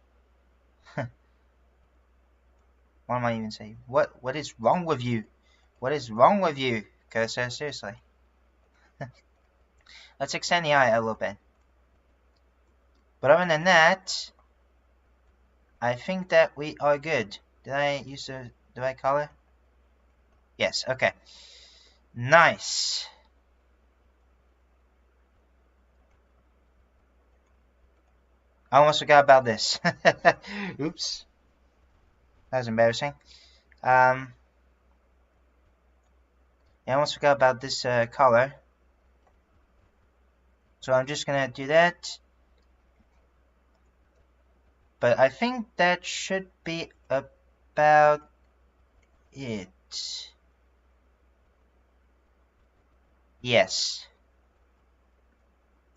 What am I even saying? What is wrong with you? What is wrong with you? Cursor, seriously. Let's extend the eye a little bit. But other than that, I think that we are good. Did I use the right color? Yes, okay. Nice. I almost forgot about this. Oops. That was embarrassing. Yeah, I almost forgot about this color. So I'm just gonna do that. But I think that should be about it. Yes.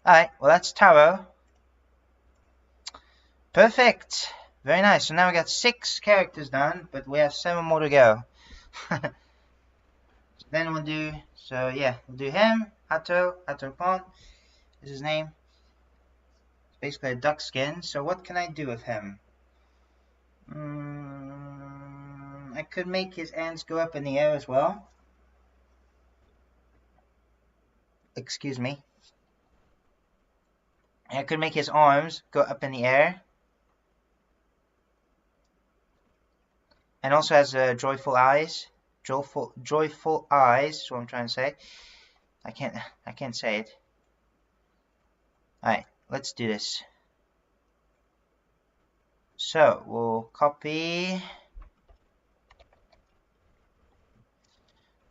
Alright, well that's Taro. Perfect. Very nice. So now we got 6 characters done, but we have 7 more to go. So then we'll do, so yeah, we'll do him, Hato-pon is his name. It's basically a duck skin. So what can I do with him? I could make his ends go up in the air as well. Excuse me. I could make his arms go up in the air. And also has joyful eyes. Joyful eyes is what I'm trying to say. I can't say it. Alright, let's do this. So we'll copy.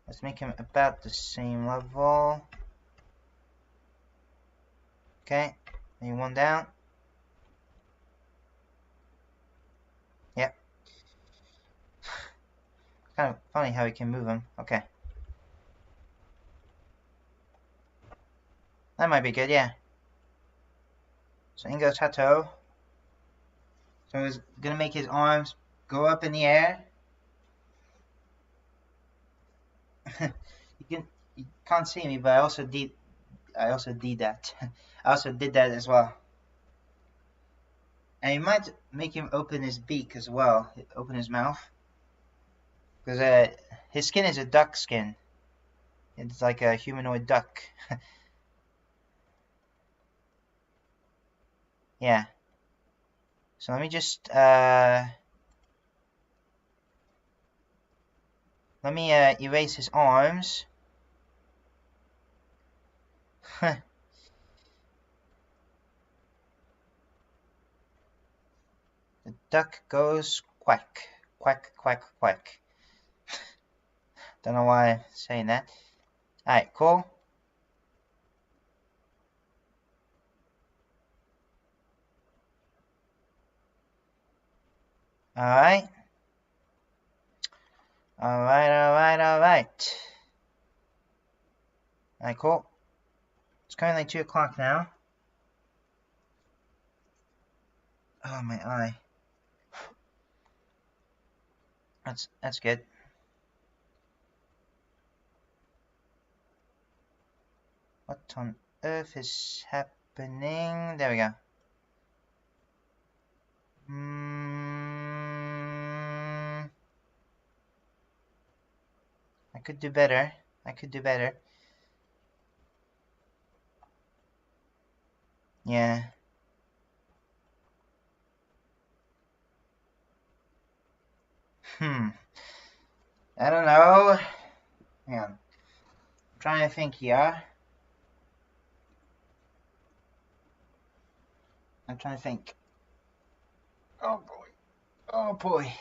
Let's make him about the same level. Okay, maybe one down. Yep. Kind of funny how we can move him. Okay. That might be good, yeah. So in goes Hato. So he's gonna make his arms go up in the air. you can't see me, but I also did that. I also did that as well. And you might make him open his beak as well, open his mouth. Because his skin is a duck skin. It's like a humanoid duck. Yeah. So let me just erase his arms. The duck goes quack, quack, quack, quack. Don't know why I'm saying that. Alright, cool. Alright. Alright, cool. It's currently 2 o'clock now. Oh, my eye. That's good. What on earth is happening? There we go. I could do better. Yeah. I don't know. Hang on. I'm trying to think here. I'm trying to think. Oh boy. Oh boy.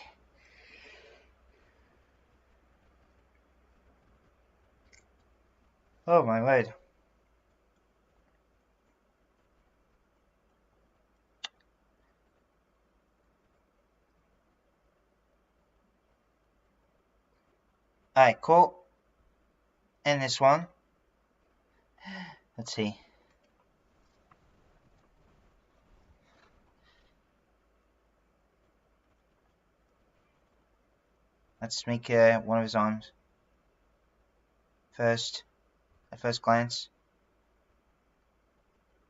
Oh my word. Alright, cool. And this one. Let's see. Let's make one of his arms. At first glance.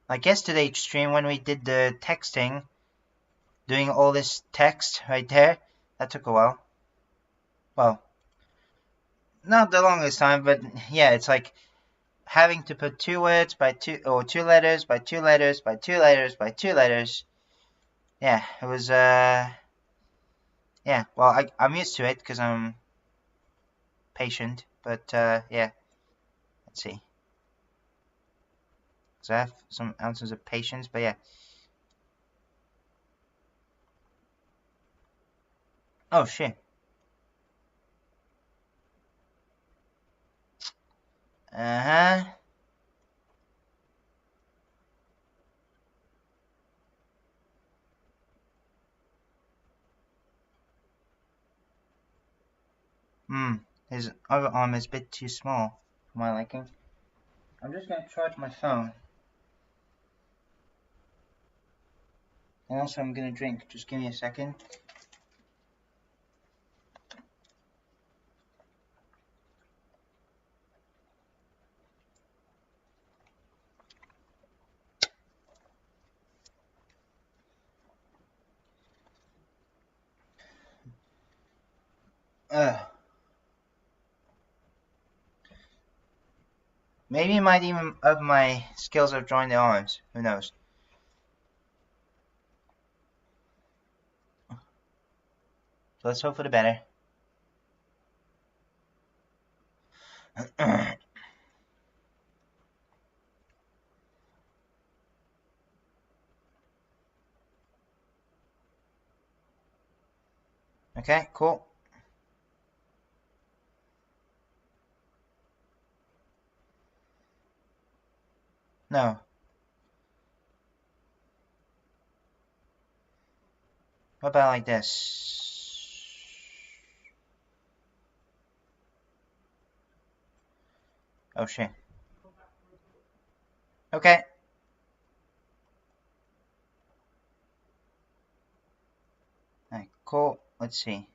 Like yesterday's stream when we did the texting, doing all this text right there, that took a while. Well, not the longest time, but yeah, it's like having to put 2 words by 2, or 2 letters by 2 letters by 2 letters by 2 letters. Yeah, it was yeah, well, I'm used to it because I'm patient, but yeah, let's see. So I have some ounces of patience, but yeah. Oh shit. Uh-huh. His other arm is a bit too small for my liking. I'm just gonna charge my phone. And also I'm gonna drink. Just give me a second. Maybe it might even up my skills of drawing the arms. Who knows? So let's hope for the better. Okay, cool. No. What about like this? Oh shit. Okay. Alright, cool. Let's see.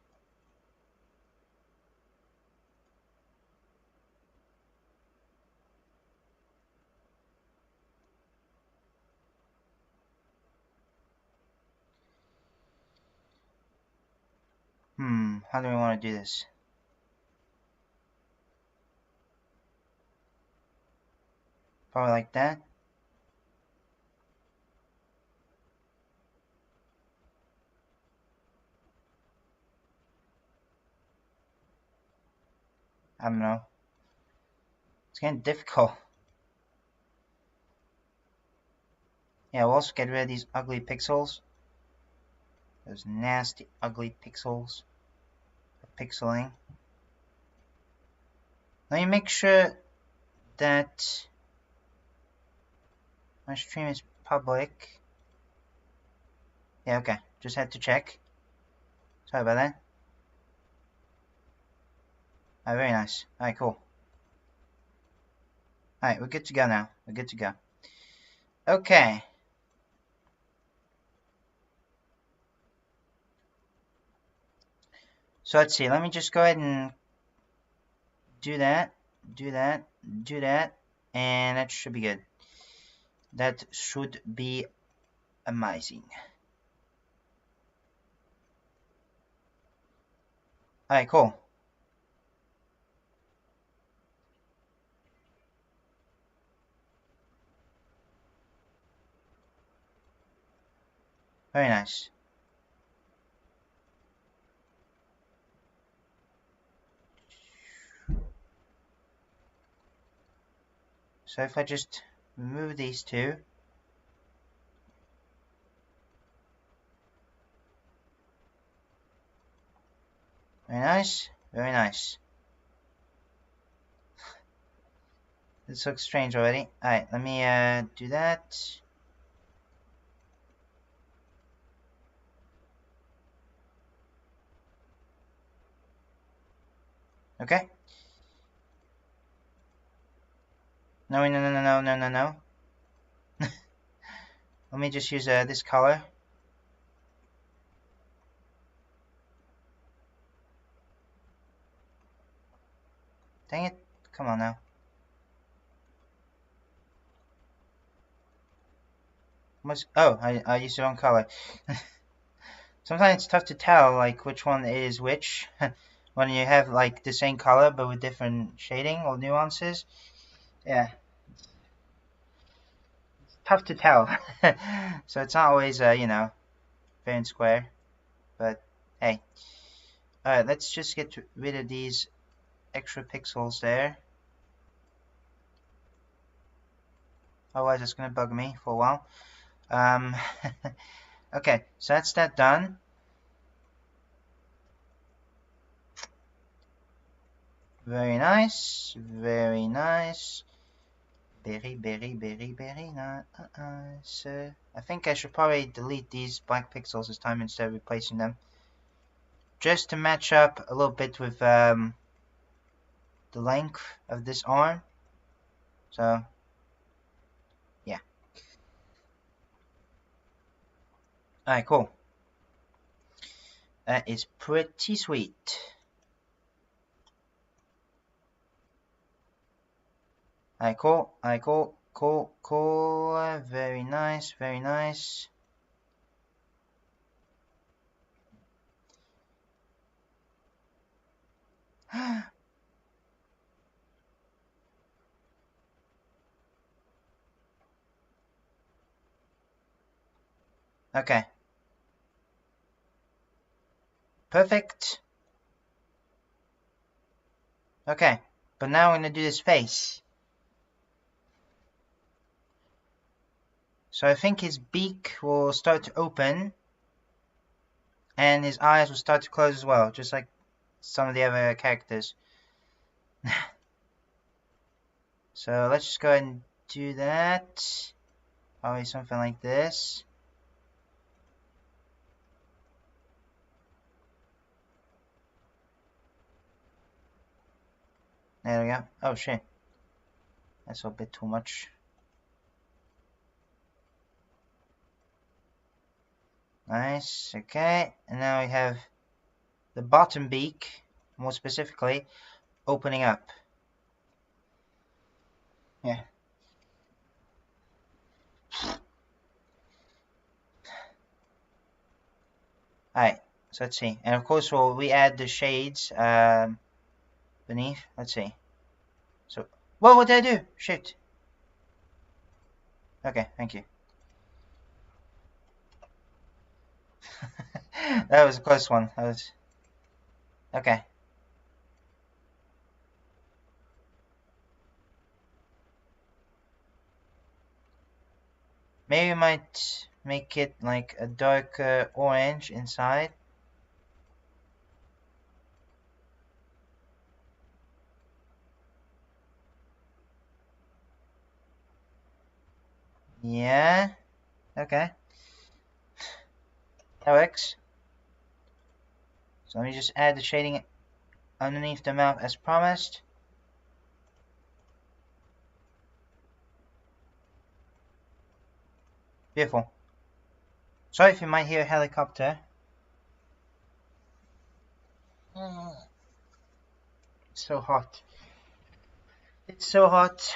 How do we want to do this? Probably like that. I don't know. It's getting difficult. Yeah, we'll also get rid of these ugly pixels. Those nasty, ugly pixels. Pixeling. Let me make sure that my stream is public. Yeah, okay. Just had to check. Sorry about that. Alright, very nice. Alright, cool. Alright, we're good to go now. We're good to go. Okay. So let's see. Let me just go ahead and do that, do that, do that, and that should be good. That should be amazing. Alright, cool. Very nice. So if I just remove these two, very nice, very nice. This looks strange already. Alright, let me do that. Okay. No, no, no, no, no, no, no, no. Let me just use this color. Dang it. Come on now. Oh, I used the wrong color. Sometimes it's tough to tell like which one is which when you have like the same color but with different shading or nuances. Yeah, it's tough to tell. So it's not always you know, fair and square. But hey, alright, let's just get rid of these extra pixels there. Otherwise it's gonna bug me for a while. Okay, so that's that done. Very nice. Very nice. Very nice. I think I should probably delete these black pixels this time instead of replacing them. Just to match up a little bit with the length of this arm. So, yeah. Alright, cool. That is pretty sweet. Alright, cool. Alright, cool. Cool. Very nice. Very nice. Okay. Perfect. Okay. But now I'm going to do this face. So I think his beak will start to open. And his eyes will start to close as well. Just like some of the other characters. So let's just go ahead and do that. Probably something like this. There we go. Oh shit. That's a bit too much. Nice. Okay. And now we have the bottom beak, more specifically, opening up. Yeah. Alright. So let's see. And of course we add the shades beneath. Let's see. So, whoa, what did I do? Shit. Okay, thank you. That was a close one. That was... Okay. Maybe we might make it like a darker orange inside. Yeah. Okay. That works. So let me just add the shading underneath the mouth as promised. Beautiful. Sorry if you might hear a helicopter. It's so hot. It's so hot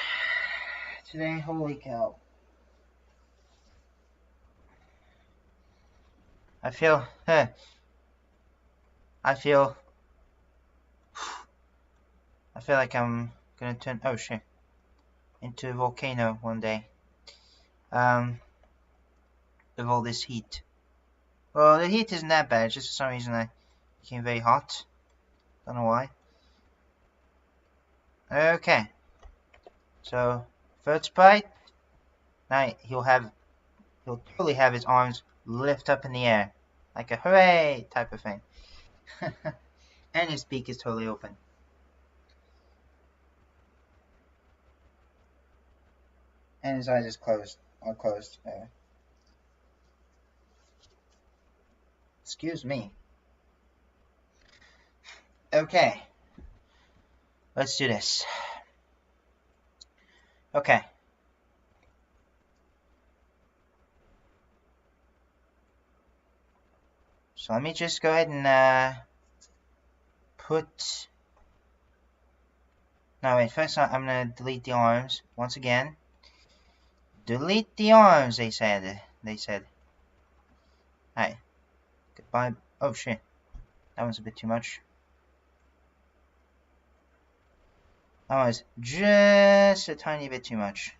today, holy cow. I feel like I'm gonna turn, oh shit, into a volcano one day. With all this heat. Well, the heat isn't that bad, it's just for some reason I became very hot. Don't know why. Okay. So, third sprite. Now he'll totally have his arms lift up in the air. Like a hooray type of thing. And his beak is totally open. And his eyes are closed. Excuse me. Okay. Let's do this. Okay. So let me just go ahead and put... No, wait, first I'm going to delete the arms once again. Delete the arms, they said. Alright. Goodbye. Oh shit. That one's a bit too much. That was just a tiny bit too much.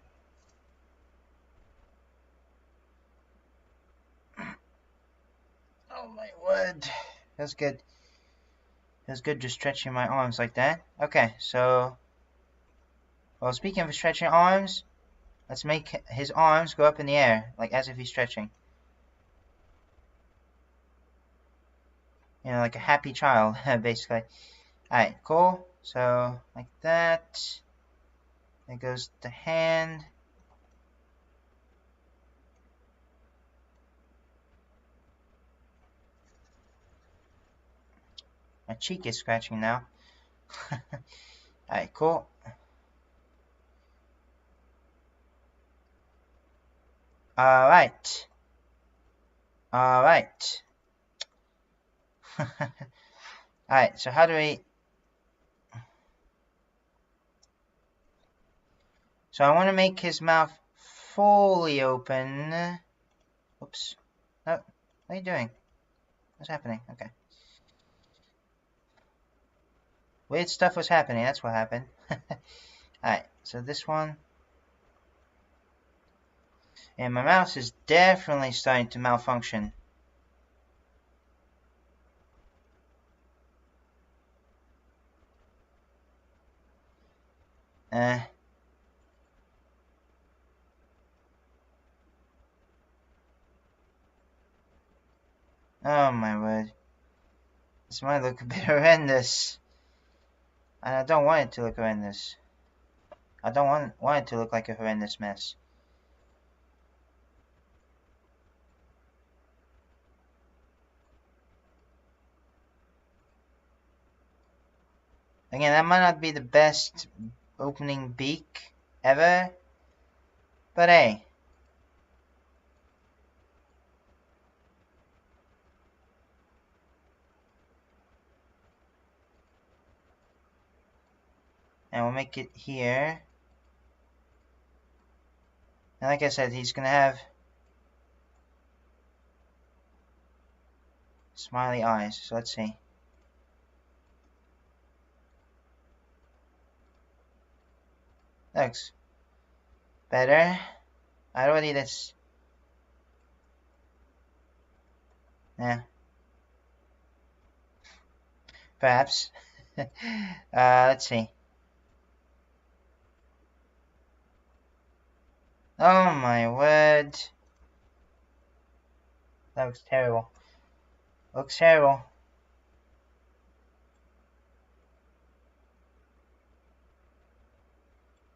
Oh my word. That's good. That's good just stretching my arms like that. Okay, so... Well, speaking of stretching arms, let's make his arms go up in the air, like as if he's stretching. You know, like a happy child, basically. Alright, cool. So, like that. There goes the hand. My cheek is scratching now. Alright, cool. Alright. Alright. Alright, so how do we... So I want to make his mouth fully open. Oops. No, what are you doing? What's happening? Okay. Weird stuff was happening, that's what happened. Alright, so this one. And my mouse is definitely starting to malfunction. Oh my word. This might look a bit horrendous. And I don't want it to look horrendous. I don't want it to look like a horrendous mess. Again, that might not be the best opening beak ever, but hey. And we'll make it here. And like I said, he's gonna have smiley eyes. So let's see. Looks better. Already this. Yeah. Perhaps. Let's see. Oh my word. That looks terrible. Looks terrible.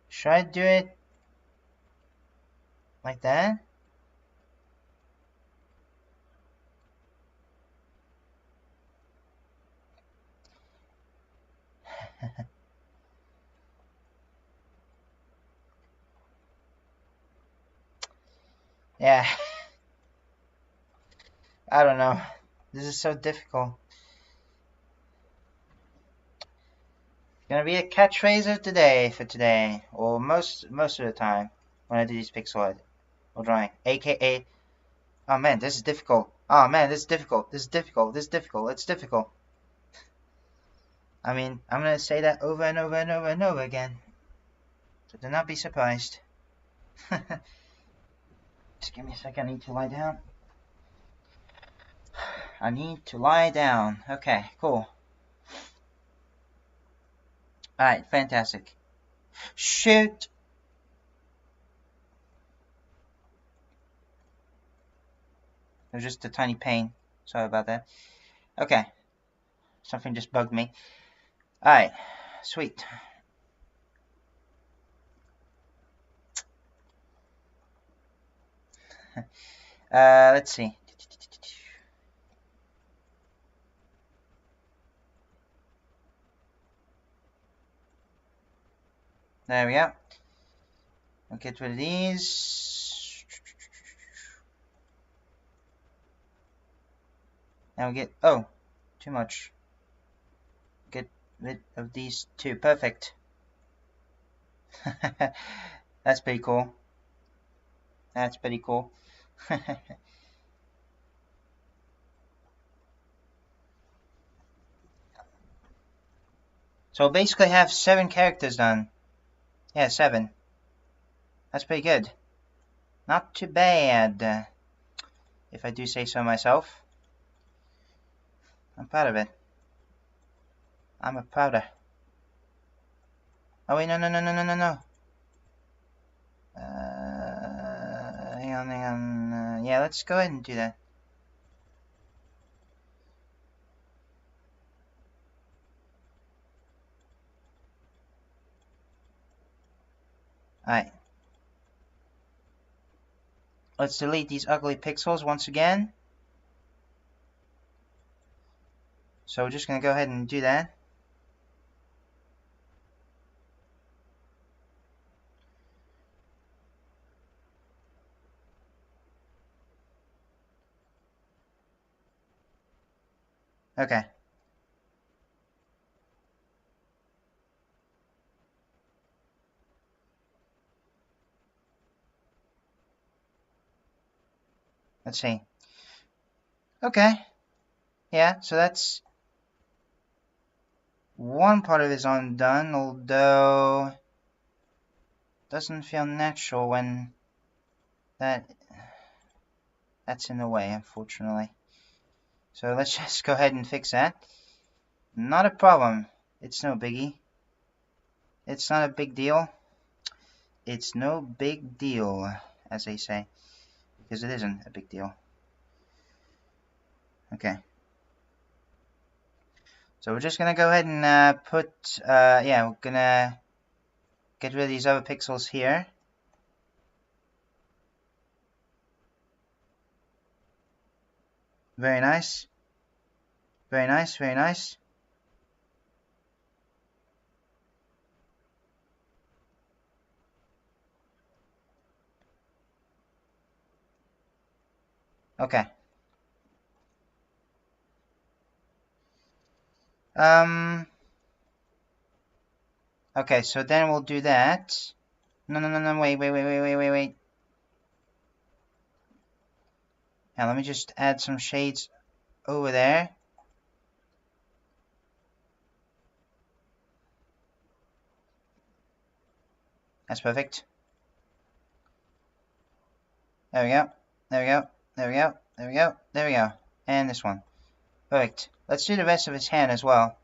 Should I do it like that? Yeah. I don't know. This is so difficult. It's gonna be a catchphrase of today for today, or most of the time when I do these pixel art or drawing, aka, oh man, this is difficult. Oh man, this is difficult. This is difficult. This is difficult. It's difficult. I mean, I'm gonna say that over and over and over and over again. So do not be surprised. Just give me a second. I need to lie down. I need to lie down. Okay, cool. Alright, fantastic. Shoot! It was just a tiny pain. Sorry about that. Okay. Something just bugged me. Alright. Sweet. Let's see. There we go. I'll get rid of these. Now we get, oh, too much. Get rid of these two. Perfect. That's pretty cool. That's pretty cool. So basically I have 7 characters done. Yeah, 7. That's pretty good. Not too bad, if I do say so myself. I'm proud of it. I'm a prouder. Oh wait, no. Hang on. Yeah, let's go ahead and do that. Alright. Let's delete these ugly pixels once again. So we're just going to go ahead and do that. Okay. Let's see. Okay. Yeah, so that's one part of it is undone, although doesn't feel natural when that's in the way, unfortunately. So let's just go ahead and fix that. Not a problem. It's no biggie. It's not a big deal. It's no big deal, as they say. Because it isn't a big deal. Okay. So we're just going to go ahead and yeah, we're going to get rid of these other pixels here. Very nice. Very nice, very nice. Okay. Okay, so then we'll do that. No, wait. Now let me just add some shades over there. That's perfect. There we go. There we go. There we go. There we go. There we go. And this one. Perfect. Let's do the rest of his hand as well.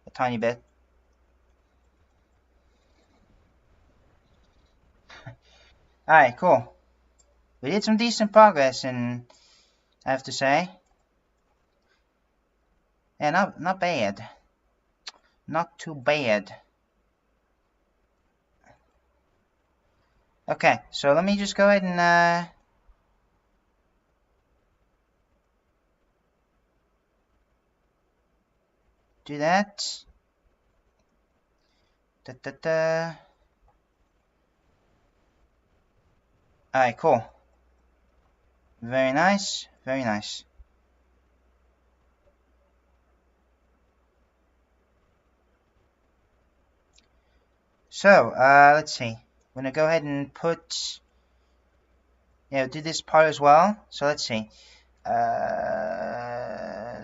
A tiny bit. Alright, cool. We did some decent progress, and I have to say. Yeah, not bad. Not too bad. Okay, so let me just go ahead and do that. Alright, cool. Very nice, very nice. So, let's see. I'm gonna go ahead and put, yeah, do this part as well. So let's see.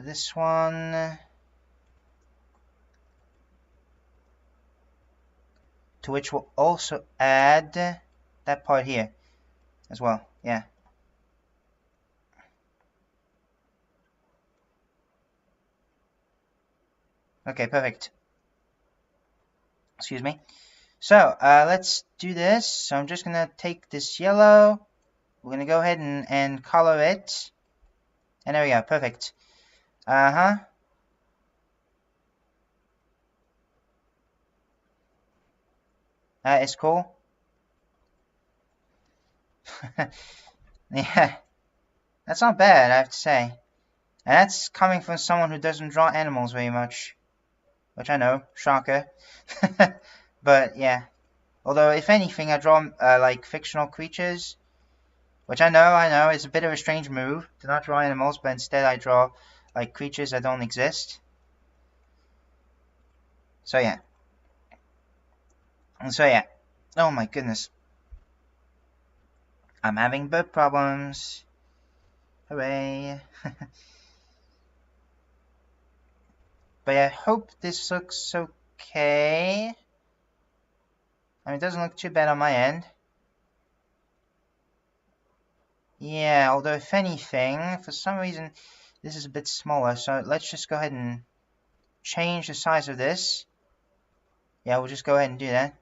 This one, to which we'll also add that part here as well. Yeah. Okay, perfect. Excuse me. So, let's do this. So I'm just gonna take this yellow. We're gonna go ahead and color it. And there we go, perfect. That is cool. Yeah, that's not bad, I have to say. And that's coming from someone who doesn't draw animals very much. Which I know, shocker. But yeah. Although, if anything, I draw like fictional creatures. Which I know, is a bit of a strange move to not draw animals, but instead I draw like creatures that don't exist. So yeah. And so yeah. Oh my goodness. I'm having bird problems. Hooray. But I hope this looks okay. I mean, it doesn't look too bad on my end. Yeah, although if anything, for some reason, this is a bit smaller. So let's just go ahead and change the size of this. Yeah, we'll just go ahead and do that.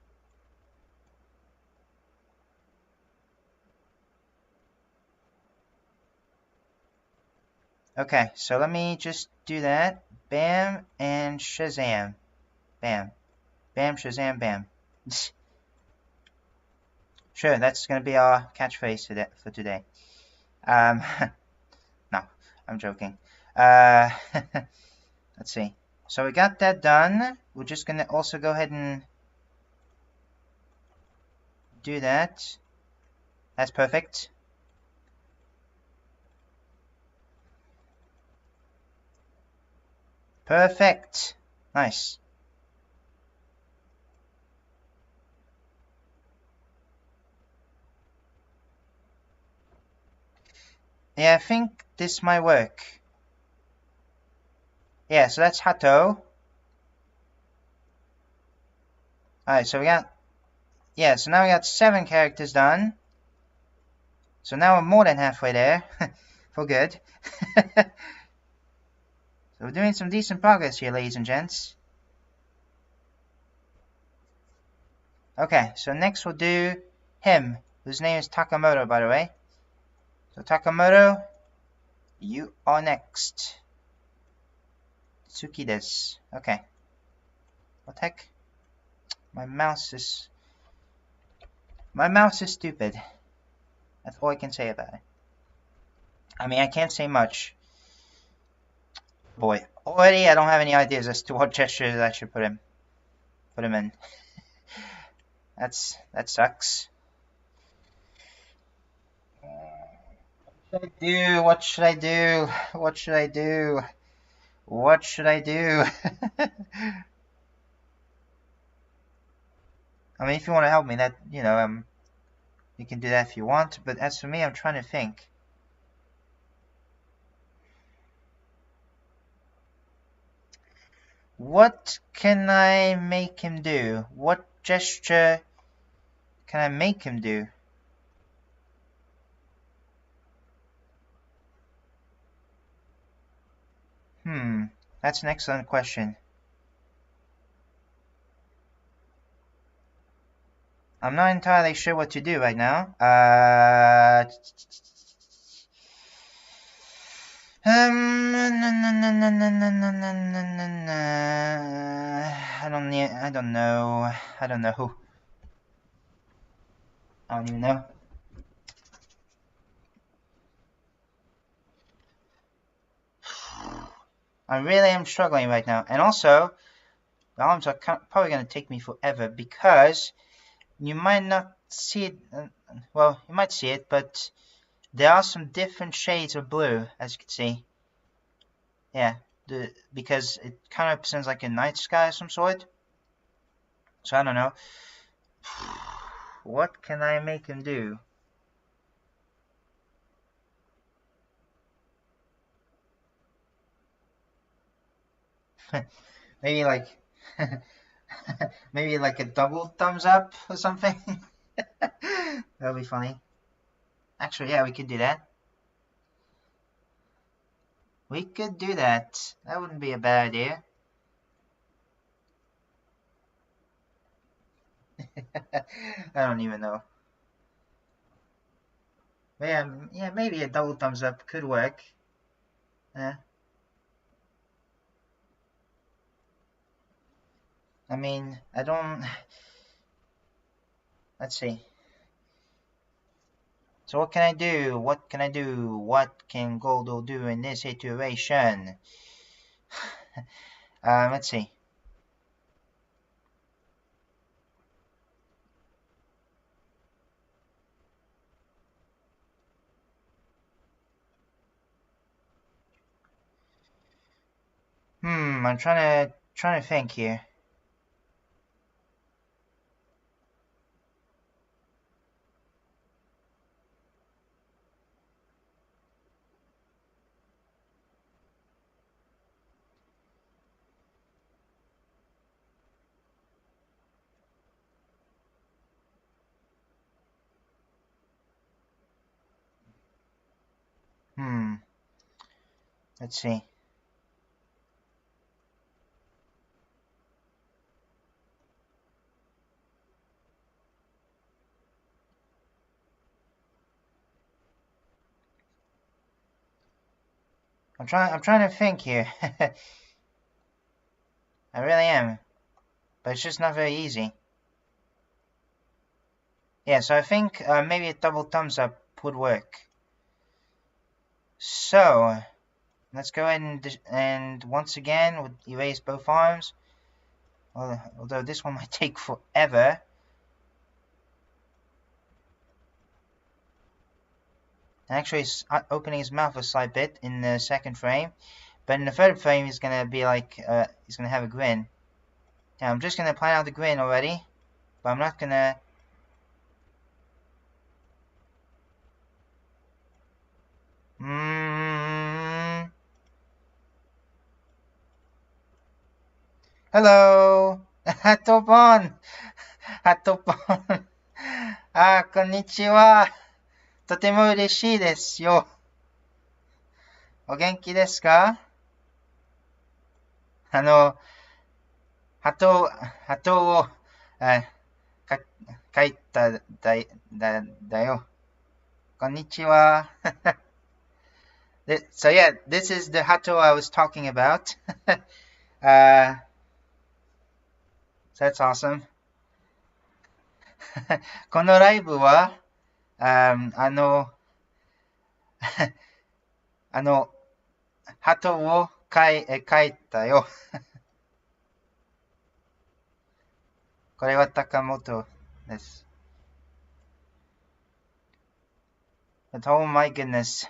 Okay, so let me just do that. Bam, and Shazam. Bam. Bam, Shazam, bam. Sure, that's going to be our catchphrase for today. No, I'm joking. Let's see. So we got that done. We're just going to also go ahead and do that. That's perfect. Perfect. Nice. Yeah, I think this might work. Yeah, so that's Hato. Alright, so we got... Yeah, so now we got 7 characters done. So now we're more than halfway there. For good. So we're doing some decent progress here, ladies and gents. Okay, so next we'll do him, whose name is Takamoto, by the way. So Takamoto, you are next. Tsuki desu. Okay. What the heck? My mouse is stupid. That's all I can say about it. I mean, I can't say much. Boy, already I don't have any ideas as to what gestures I should put him in. That sucks. What should I do? What should I do? What should I do? I mean, if you want to help me, that, you know, you can do that if you want. But as for me, I'm trying to think. What can I make him do? What gesture can I make him do? That's an excellent question. I'm not entirely sure what to do right now. I don't know. I don't even know. I really am struggling right now. And also, the arms are probably going to take me forever because you might not see it. Well, you might see it, but there are some different shades of blue, as you can see. Yeah, because it kind of represents like a night sky of some sort. So I don't know. What can I make him do? Maybe like maybe like a double thumbs up or something. That'll be funny. Actually, yeah, we could do that. We could do that. That wouldn't be a bad idea. I don't even know. But yeah, maybe a double thumbs up could work. I mean, I don't... Let's see. So what can I do? What can I do? What can Goldo do in this situation? Let's see. I'm trying to think here. Let's see. I'm trying to think here. I really am. But it's just not very easy. Yeah, so I think maybe a double thumbs up would work. So let's go ahead and once again we'll erase both arms. Although this one might take forever. Actually, he's opening his mouth a slight bit in the second frame, but in the third frame he's gonna be like he's gonna have a grin. Now I'm just gonna plan out the grin already, but I'm not gonna. Hello, Hatopon, Hatopon. こんにちは。とても嬉しいですよ。お元気ですか？鳩を書いただよ。こんにちは。So yeah, this is the hato I was talking about. So that's awesome. このライブは、鳩を描いたよ。これは高本です。But oh my goodness.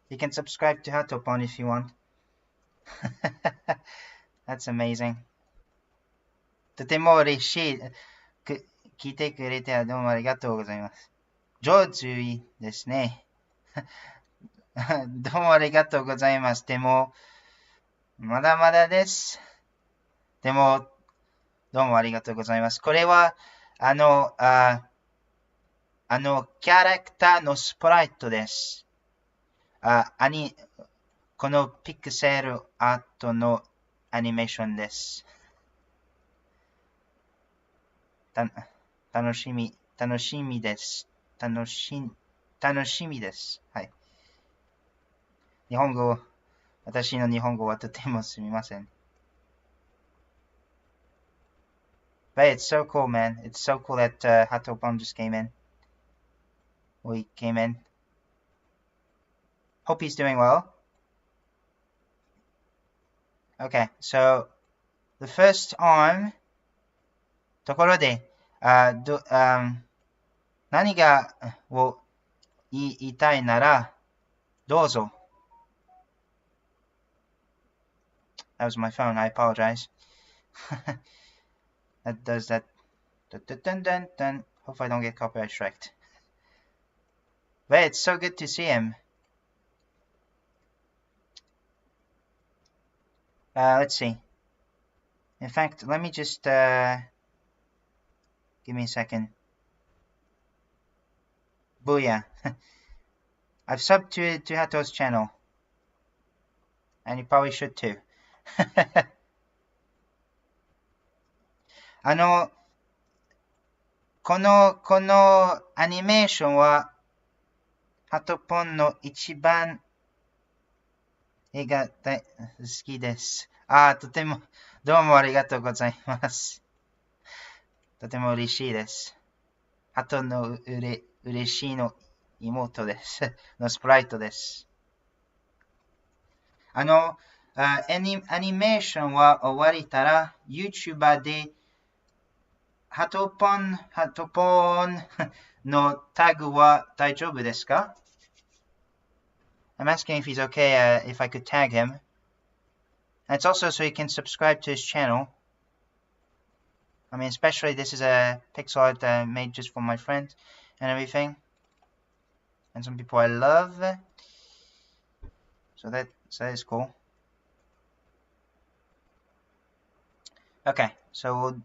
You can subscribe to Hatopon if you want. That's amazing. とても嬉しい。聞いてくれてどうもありがとうございます。上手ですね。どうもありがとうございます。でも、まだまだです。でも、どうもありがとうございます。これは、キャラクターのスプライトです。このピクセルアートのアニメーションです。楽しみです。楽しみです。はい。私の日本語はとてもすみません。But it's so cool, man. It's so cool that Hatopon just came in. We came in. Hope he's doing well. Okay, so the first arm. ところで、何を言いたいなら、どうぞ。That was my phone. I apologize. That does that. Dun, dun, dun. Hope I don't get copyright striked. But it's so good to see him. Let's see. In fact, let me just give me a second. Booyah. I've subbed to Hato's channel. And you probably should too. このアニメーションは、ハトポンの一番映画大好きです。とても、どうもありがとうございます。とても嬉しいです。ハトの嬉しいの妹です。のスプライトです。アニメーションは終わりたら、YouTuber で、ハトポンのタグは大丈夫ですか？ I'm asking if he's okay if I could tag him. And it's also so you can subscribe to his channel. I mean, especially this is a pixel art made just for my friends and everything. And some people I love. So that is cool. Okay, so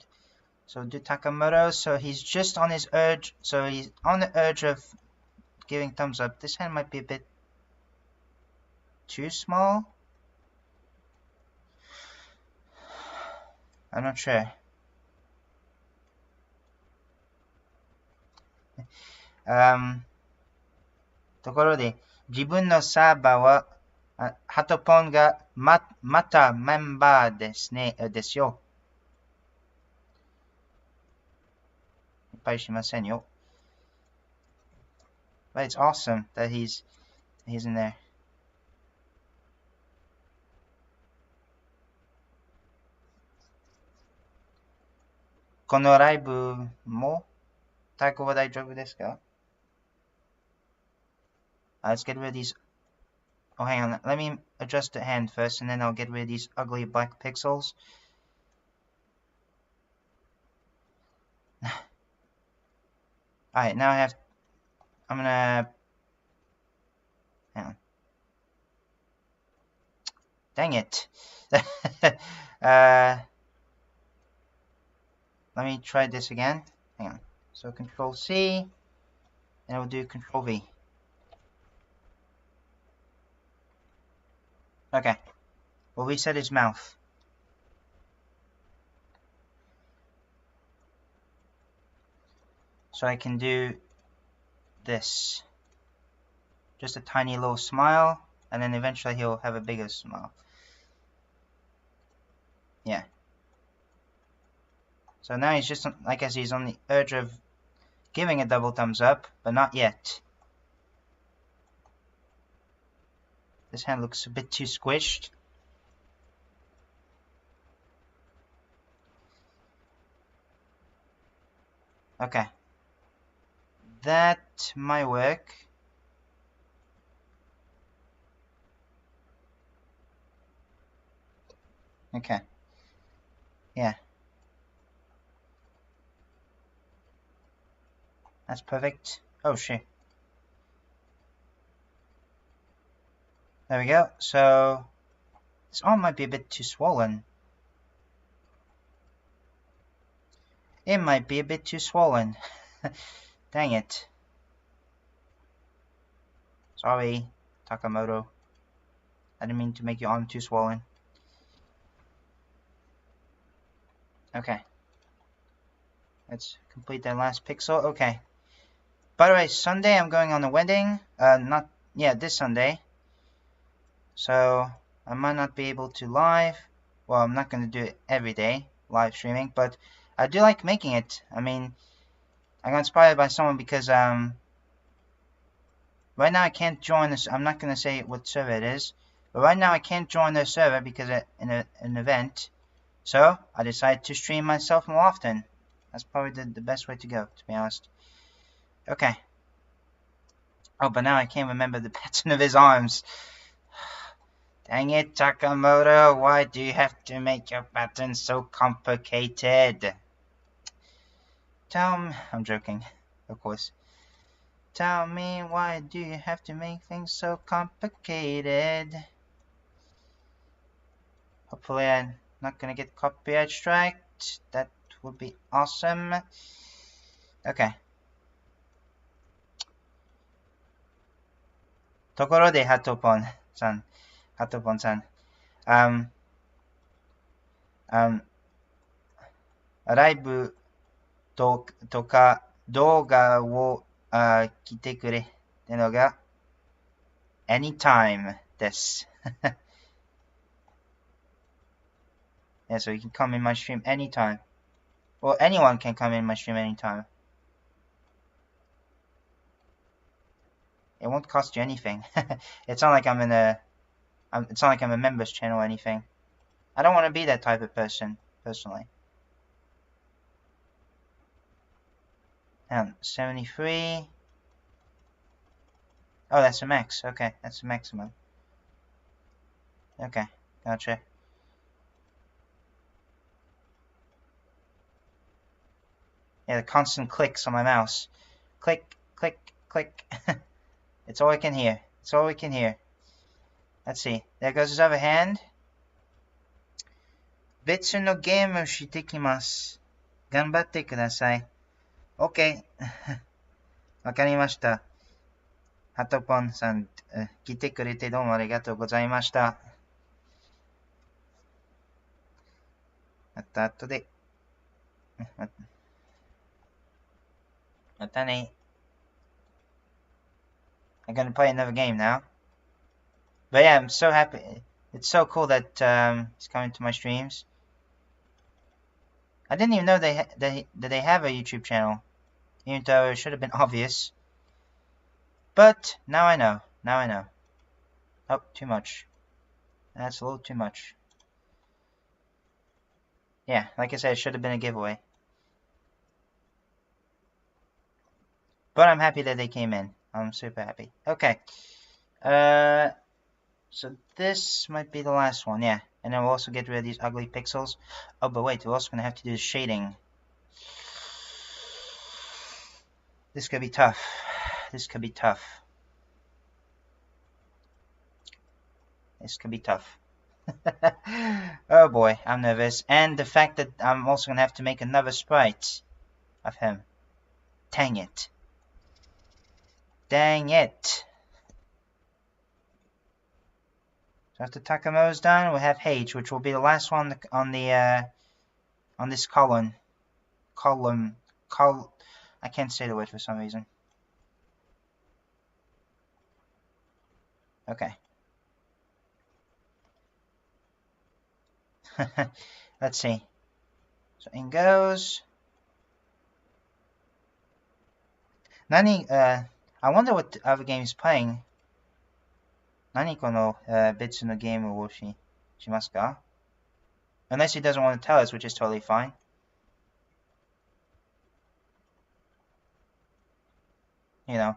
do Takamoto. So he's just on his urge. So he's on the urge of giving thumbs up. This hand might be a bit too small. I'm not sure. ところで、自分のサーバーは、ハトポンがまたメンバーですね、ですよ。いっぱいしませんよ。But it's awesome that he's in there. このライブも太鼓は大丈夫ですか? Let's get rid of these. Oh, hang on. Let me adjust the hand first, and then I'll get rid of these ugly black pixels. Alright, now I'm gonna... Hang on. Dang it. Let me try this again. Hang on. So Control C, and we'll do Control V. Okay. We'll reset his mouth. So I can do this. Just a tiny little smile, and then eventually he'll have a bigger smile. Yeah. So now he's just, I guess he's on the urge of giving a double thumbs up, but not yet. This hand looks a bit too squished. Okay. That might work. Okay. Yeah. That's perfect. Oh shit. There we go. So this arm might be a bit too swollen. It might be a bit too swollen. Dang it. Sorry, Takamoto. I didn't mean to make your arm too swollen. Okay. Let's complete that last pixel. Okay. By the way, Sunday I'm going on a wedding. This Sunday. So I might not be able to live. Well, I'm not going to do it every day, live streaming, but I do like making it. I mean, I got inspired by someone because right now I can't join this. I'm not going to say what server it is, but right now I can't join their server because in an event. So I decided to stream myself more often. That's probably the best way to go, to be honest. Okay. Oh, but now I can't remember the pattern of his arms. Dang it, Takamoto, why do you have to make your pattern so complicated? I'm joking, of course. Tell me, why do you have to make things so complicated? Hopefully I'm not gonna get copyright striked. That would be awesome. Okay. ところで、ハトポンさん。ライブとか動画を来てくれってのが anytime です。Yeah, so you can come in my stream anytime. Well, anyone can come in my stream anytime. It won't cost you anything. It's not like I'm it's not like I'm a members channel or anything. I don't want to be that type of person, personally. And 73. Oh, that's a max. Okay, that's the maximum. Okay, gotcha. Yeah, the constant clicks on my mouse. Click, click, click. It's all I can hear. It's all we can hear. Let's see. There goes his other hand. 別のゲームしてきます。頑張ってください。OK。わかりました。ハトポンさん、来てくれてどうもありがとうございました。また後で。またね。I'm gonna play another game now. But yeah, I'm so happy. It's so cool that he's coming to my streams. I didn't even know that they have a YouTube channel, even though it should have been obvious. But now I know. Now I know. Oh, too much. That's a little too much. Yeah, like I said, it should have been a giveaway. But I'm happy that they came in. I'm super happy. Okay. So this might be the last one, yeah. And then we'll also get rid of these ugly pixels. Oh, but wait, we're also going to have to do the shading. This could be tough. This could be tough. This could be tough. Oh boy, I'm nervous. And the fact that I'm also going to have to make another sprite of him. Dang it. Dang it. So after Takamo's done, we'll have H, which will be the last one on this column. I can't say the word for some reason. Okay. Let's see. So in goes. Nani, I wonder what other game is playing. 何この、別のゲームをしますか? Unless he doesn't want to tell us, which is totally fine. You know.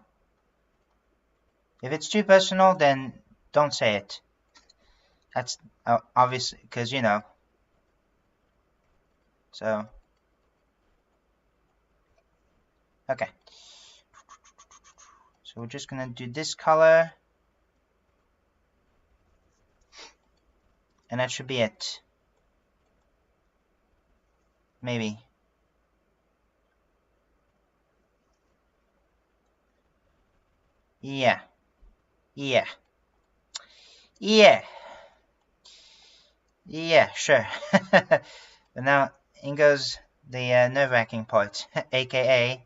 If it's too personal, then don't say it. That's obvious, because, you know. So. Okay. So we're just going to do this color. And that should be it. Maybe. Yeah. Yeah. Yeah. Yeah, sure. But now, in goes the nerve-wracking part, aka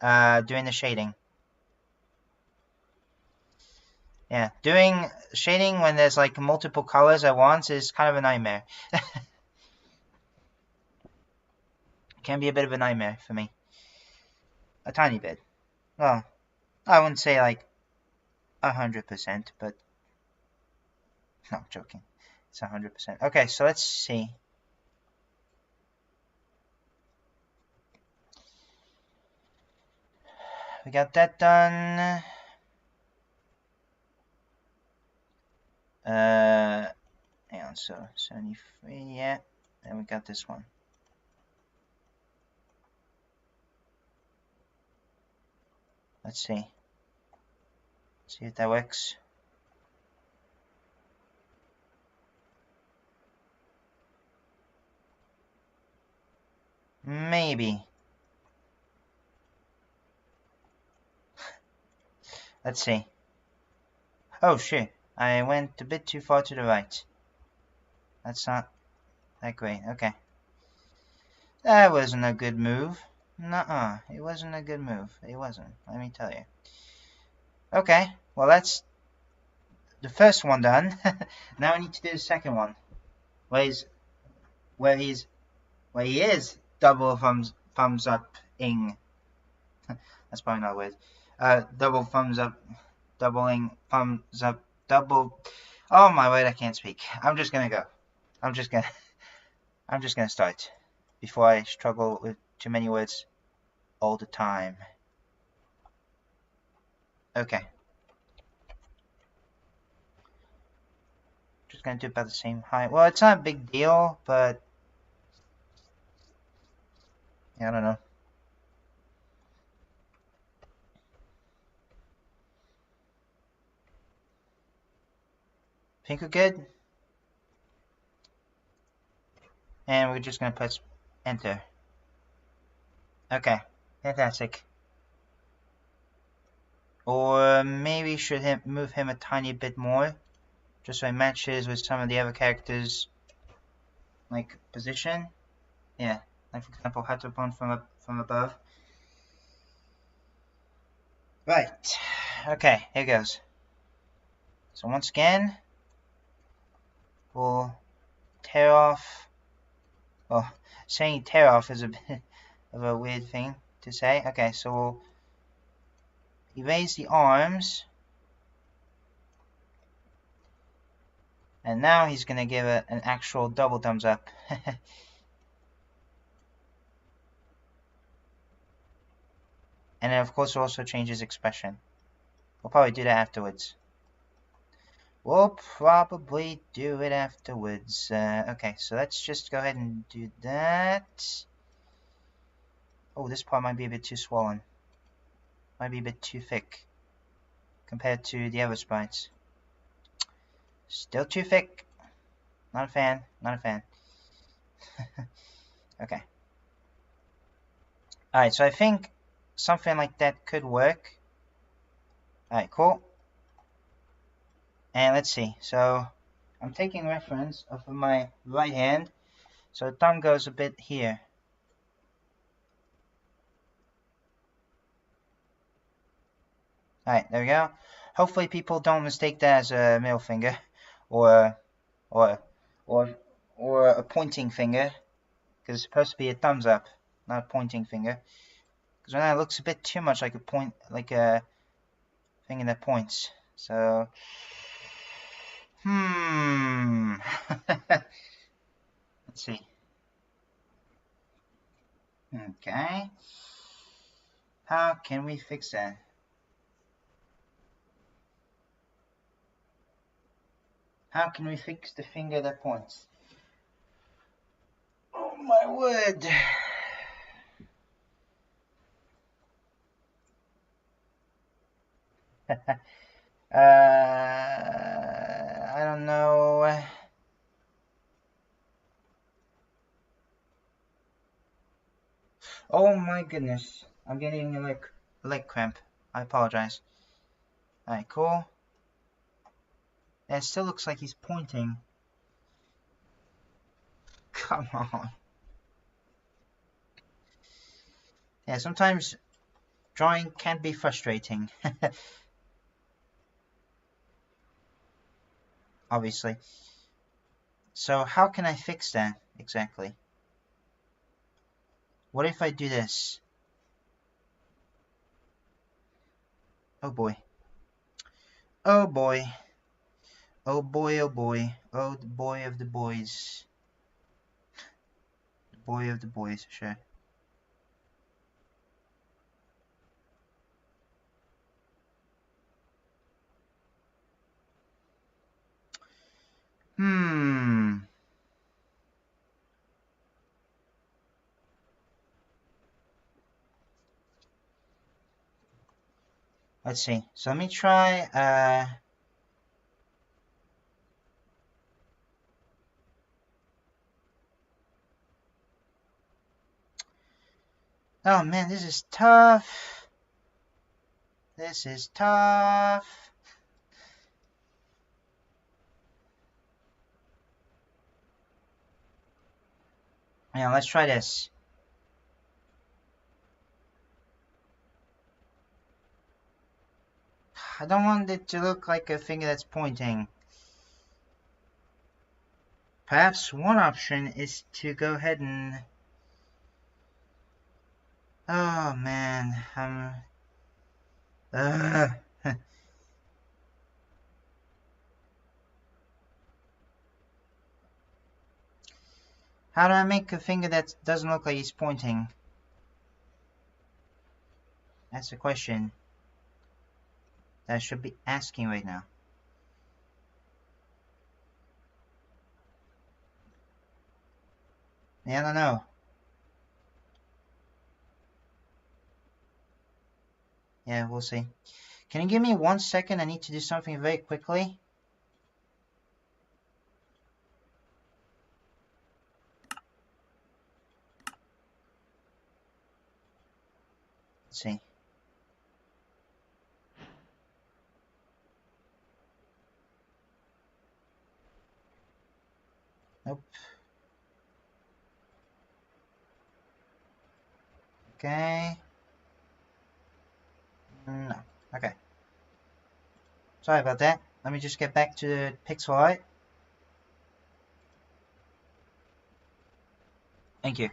doing the shading. Yeah, doing shading when there's like multiple colors at once is kind of a nightmare. Can be a bit of a nightmare for me. A tiny bit. Well, I wouldn't say like 100%, but no, I'm joking. It's 100%. Okay, so let's see. We got that done. Hang on, so 73, yeah. Then we got this one. Let's see. See if that works. Maybe. Let's see. Oh shit. I went a bit too far to the right. That's not that great. Okay. That wasn't a good move. Nuh-uh. It wasn't a good move. It wasn't. Let me tell you. Okay. Well, that's the first one done. Now I need to do the second one. Where he is double thumbs up-ing. That's probably not a word. Double thumbs up. Doubling thumbs up. Double. Oh my word! I can't speak. I'm just gonna go. I'm just gonna start before I struggle with too many words all the time. Okay. Just gonna do about the same height. Well, it's not a big deal, but yeah, I don't know. Think we're good? And we're just gonna press enter. Okay, fantastic. Or maybe should move him a tiny bit more, just so it matches with some of the other characters, like position. Yeah, like for example, Hatopon from above. Right. Okay, here goes. So once again, we'll tear off. Well, saying tear off is a bit of a weird thing to say. Okay, so we'll erase the arms. And now he's going to give an actual double thumbs up. And then of course also change his expression. We'll probably do that afterwards. Okay, so let's just go ahead and do that. Oh, this part might be a bit too swollen. Might be a bit too thick compared to the other sprites. Still too thick. Not a fan. Not a fan. Okay. Alright, so I think something like that could work. Alright, cool. And let's see. So I'm taking reference of my right hand. So thumb goes a bit here. Alright, there we go. Hopefully people don't mistake that as a middle finger or a pointing finger, because it's supposed to be a thumbs up, not a pointing finger. Because right now it looks a bit too much like a finger that points. So let's see. Okay. How can we fix that? How can we fix the finger that points? Oh my word! I don't know. Oh my goodness. I'm getting a leg cramp. I apologize. Alright, cool. It still looks like he's pointing. Come on. Yeah, sometimes drawing can be frustrating. Obviously. So how can I fix that exactly? What if I do this? Oh boy. Oh boy. Oh boy, oh boy. Oh, the boy of the boys. The boy of the boys, sure. Let's see. So let me try, oh man, this is tough. This is tough. Yeah, let's try this. I don't want it to look like a finger that's pointing. Perhaps one option is to go ahead and... Oh man, How do I make a finger that doesn't look like he's pointing? That's the question that I should be asking right now. Yeah, I don't know. Yeah, we'll see. Can you give me 1 second? I need to do something very quickly. Let's see. Nope. Okay. No. Okay. Sorry about that. Let me just get back to the pixel art. Thank you.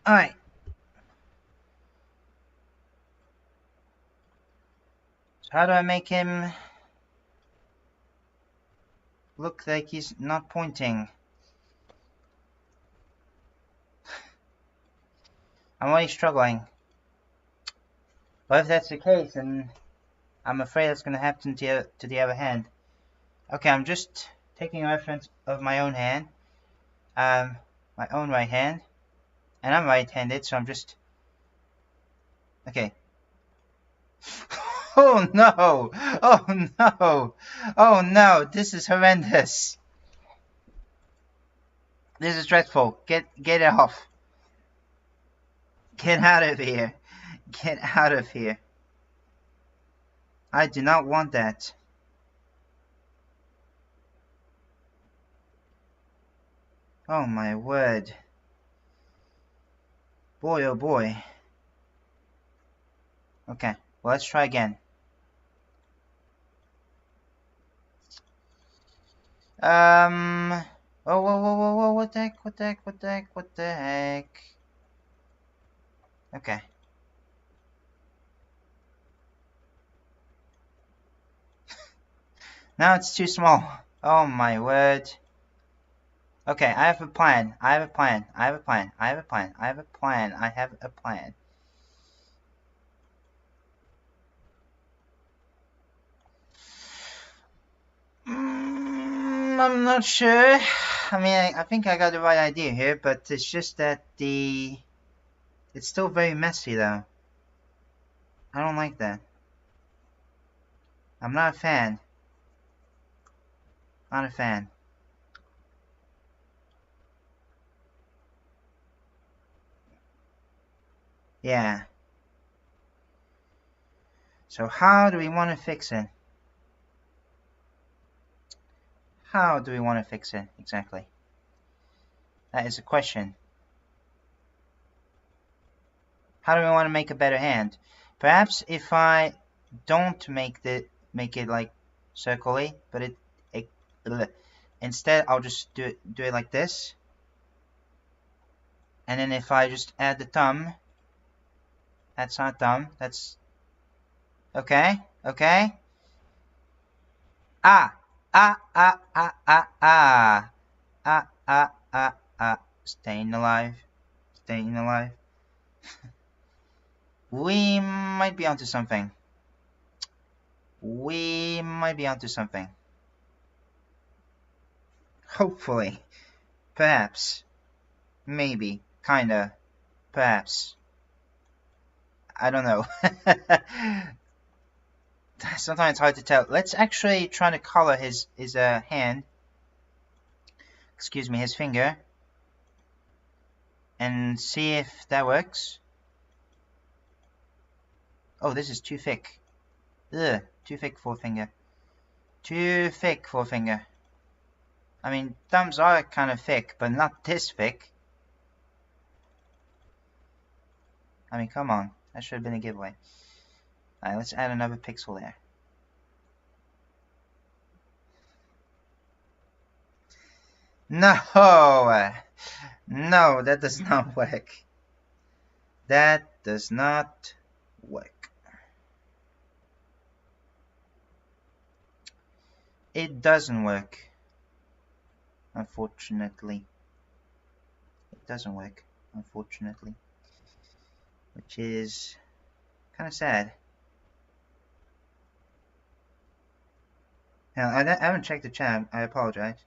Alright. So how do I make him look like he's not pointing? I'm already struggling. But if that's the case, then I'm afraid it's going to happen to the other hand. Okay, I'm just taking a reference of my own hand. My own right hand. And I'm right-handed, so I'm just... Okay. Oh no! Oh no! Oh no! This is horrendous! This is dreadful. Get it off. Get out of here. Get out of here. I do not want that. Oh my word. Boy oh boy. Okay, well, let's try again. Oh, whoa, what the heck? Okay. Now it's too small. Oh my word. Okay, I have a plan. I have a plan. I'm not sure. I mean, I think I got the right idea here, but it's just that it's still very messy though. I don't like that. I'm not a fan. Not a fan. Yeah. So how do we want to fix it? How do we want to fix it exactly? That is a question. How do we want to make a better hand? Perhaps if I don't make it like circly, but instead I'll just do it like this. And then if I just add the thumb, that's not thumb, that's okay. Staying alive. We might be onto something. Hopefully. Perhaps. Maybe. Kinda. Perhaps. I don't know. Sometimes it's hard to tell. Let's actually try to color his hand. Excuse me, his finger. And see if that works. Oh, this is too thick. Ugh, too thick forefinger. I mean, thumbs are kind of thick, but not this thick. I mean, come on. That should have been a giveaway. Alright, let's add another pixel there. No! No, that does not work. That does not work. It doesn't work. Unfortunately. It doesn't work, unfortunately. Which is kind of sad. Now, I haven't checked the chat. I apologize.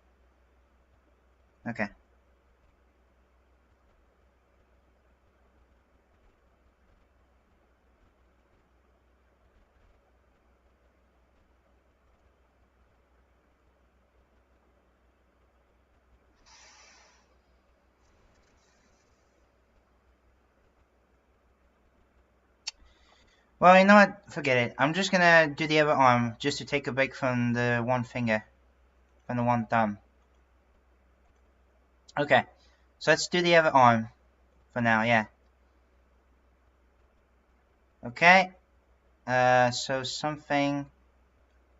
Okay. Well, you know what? Forget it. I'm just gonna do the other arm just to take a break from the one finger. From the one thumb. Okay. So let's do the other arm for now, yeah. Okay. So something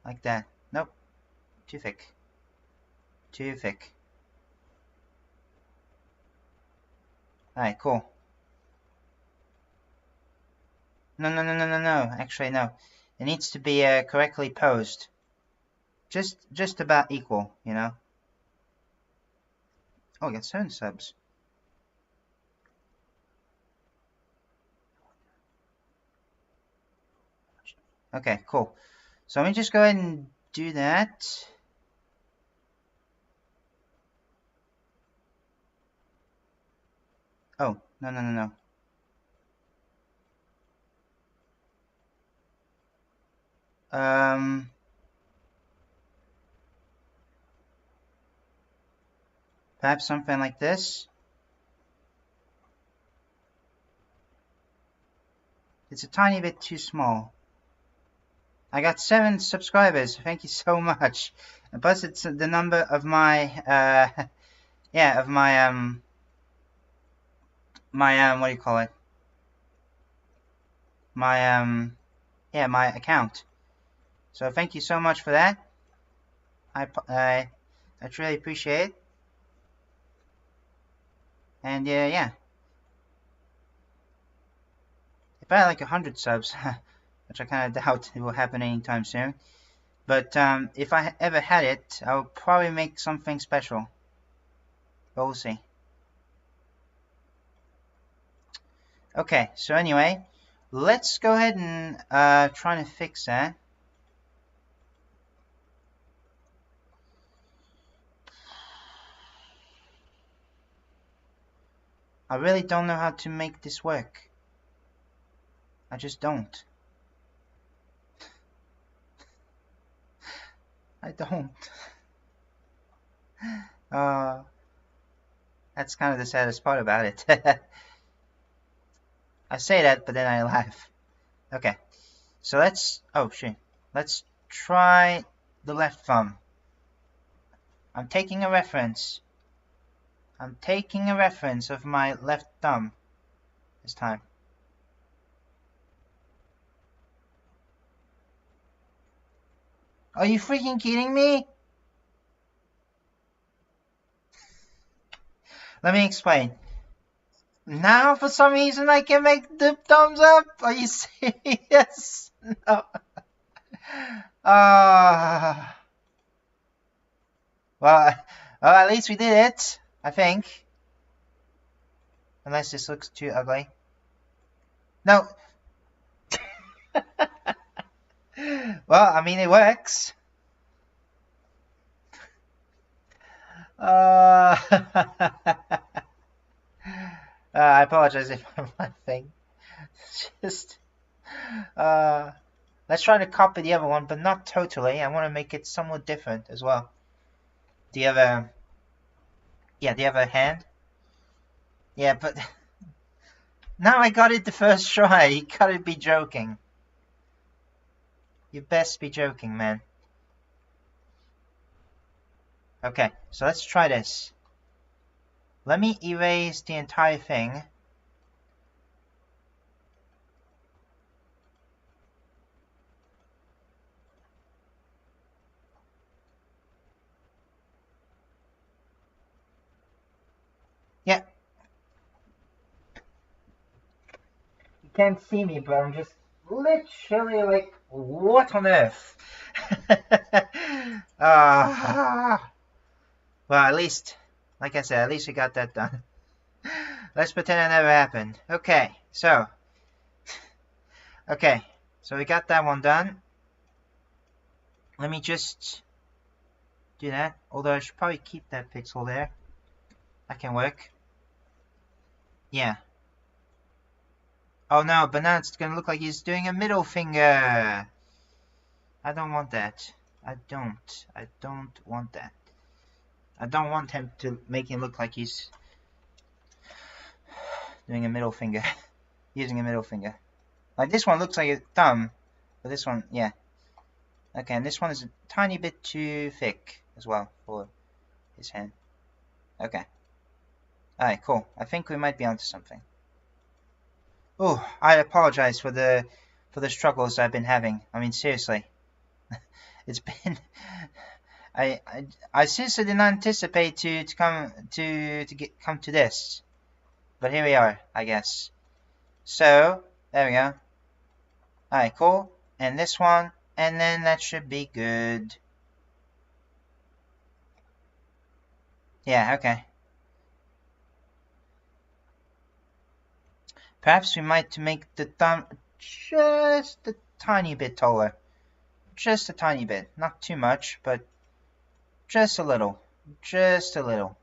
like that. Nope. Too thick. Alright, cool. No. Actually, no. It needs to be correctly posed. Just about equal, you know. Oh, I got 7 subs. Okay, cool. So let me just go ahead and do that. Oh, no. Perhaps something like this. It's a tiny bit too small. I got 7 subscribers. Thank you so much. And plus, it's the number of my what do you call it? My account. So thank you so much for that. I truly appreciate it. And yeah. If I had like 100 subs, which I kind of doubt it will happen anytime soon, but if I ever had it, I would probably make something special. But we'll see. Okay, so anyway, let's go ahead and try to fix that. I really don't know how to make this work. I just don't. I don't. That's kind of the saddest part about it. I say that, but then I laugh. Okay, so let's try the left thumb. I'm taking a reference of my left thumb this time. Are you freaking kidding me? Let me explain. Now, for some reason, I can make the thumbs up. Are you serious? No. Well, at least we did it, I think. Unless this looks too ugly. No. Well, I mean, it works. I apologize if I'm laughing. Just, let's try to copy the other one, but not totally. I want to make it somewhat different as well. Do you have a... Yeah, do you have a hand? Yeah, but... Now I got it the first try. You gotta be joking. You best be joking, man. Okay, so let's try this. Let me erase the entire thing. Yeah. You can't see me, but I'm just literally like, what on earth? Well, at least, like I said, at least we got that done. Let's pretend it never happened. Okay, so we got that one done. Let me just do that. Although I should probably keep that pixel there. That can work. Yeah. Oh no, but now it's gonna look like he's doing a middle finger. I don't want that. I don't want that. I don't want him to make him look like he's doing a middle finger. Using a middle finger. Like this one looks like a thumb, but this one, yeah. Okay, and this one is a tiny bit too thick as well for his hand. Okay. Alright, cool. I think we might be onto something. Oh, I apologize for the struggles I've been having. I mean, seriously. It's been... I seriously did not anticipate to come to this, but here we are, I guess. So there we go. Alright, cool. and this one, and then that should be good. Yeah, okay. Perhaps we might make the thumb just a tiny bit taller. Just a tiny bit. Not too much, but just a little. Just a little.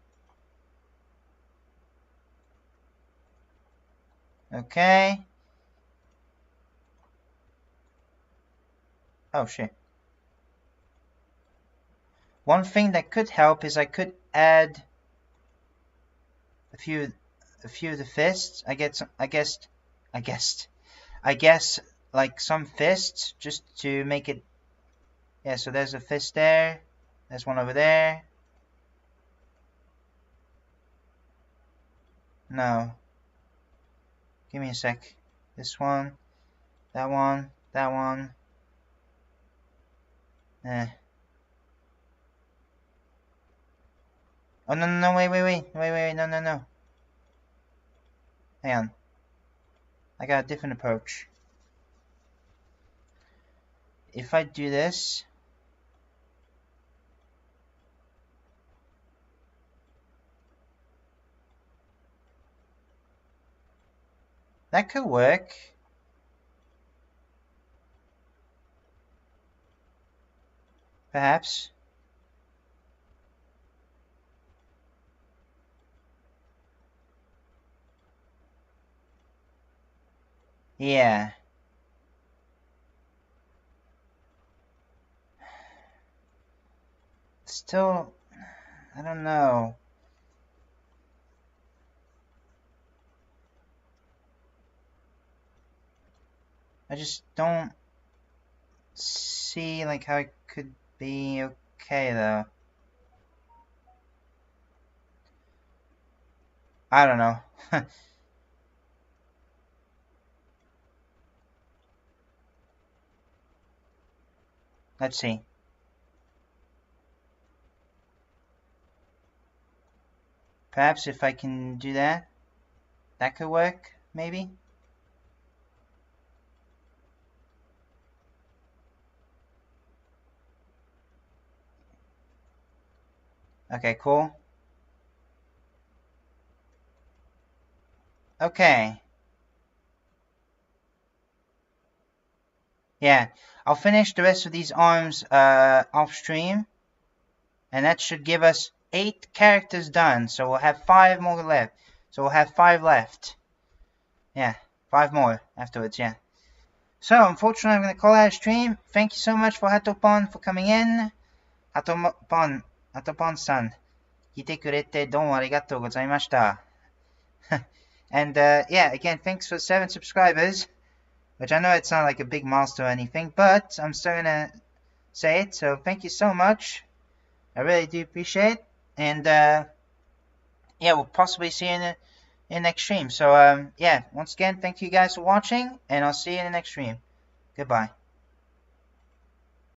Okay. Oh shit. One thing that could help is I could add a few of the fists. I guess like some fists just to make it. Yeah, so there's a fist there. There's one over there. No. Give me a sec. This one. That one. That one. Oh, no, wait, no. Hang on. I got a different approach. If I do this... That could work. Perhaps. Yeah. Still, I don't know. I just don't see like how it could be okay though. I don't know. Let's see. Perhaps if I can do that, that could work, maybe? Okay, cool. Okay. Yeah, I'll finish the rest of these arms off stream, and that should give us 8 characters done. So we'll have 5 more left. So we'll have 5 left. Yeah, 5 more afterwards, yeah. So, unfortunately, I'm going to call out a stream. Thank you so much for Hatopon for coming in. Hatopon-san, 来てくれてどうもありがとうございました。And, yeah, again, thanks for 7 subscribers. Which I know it's not like a big milestone or anything, but I'm still gonna say it. So thank you so much. I really do appreciate it. And yeah, we'll possibly see you in the next stream. So yeah, once again, thank you guys for watching, and I'll see you in the next stream. Goodbye.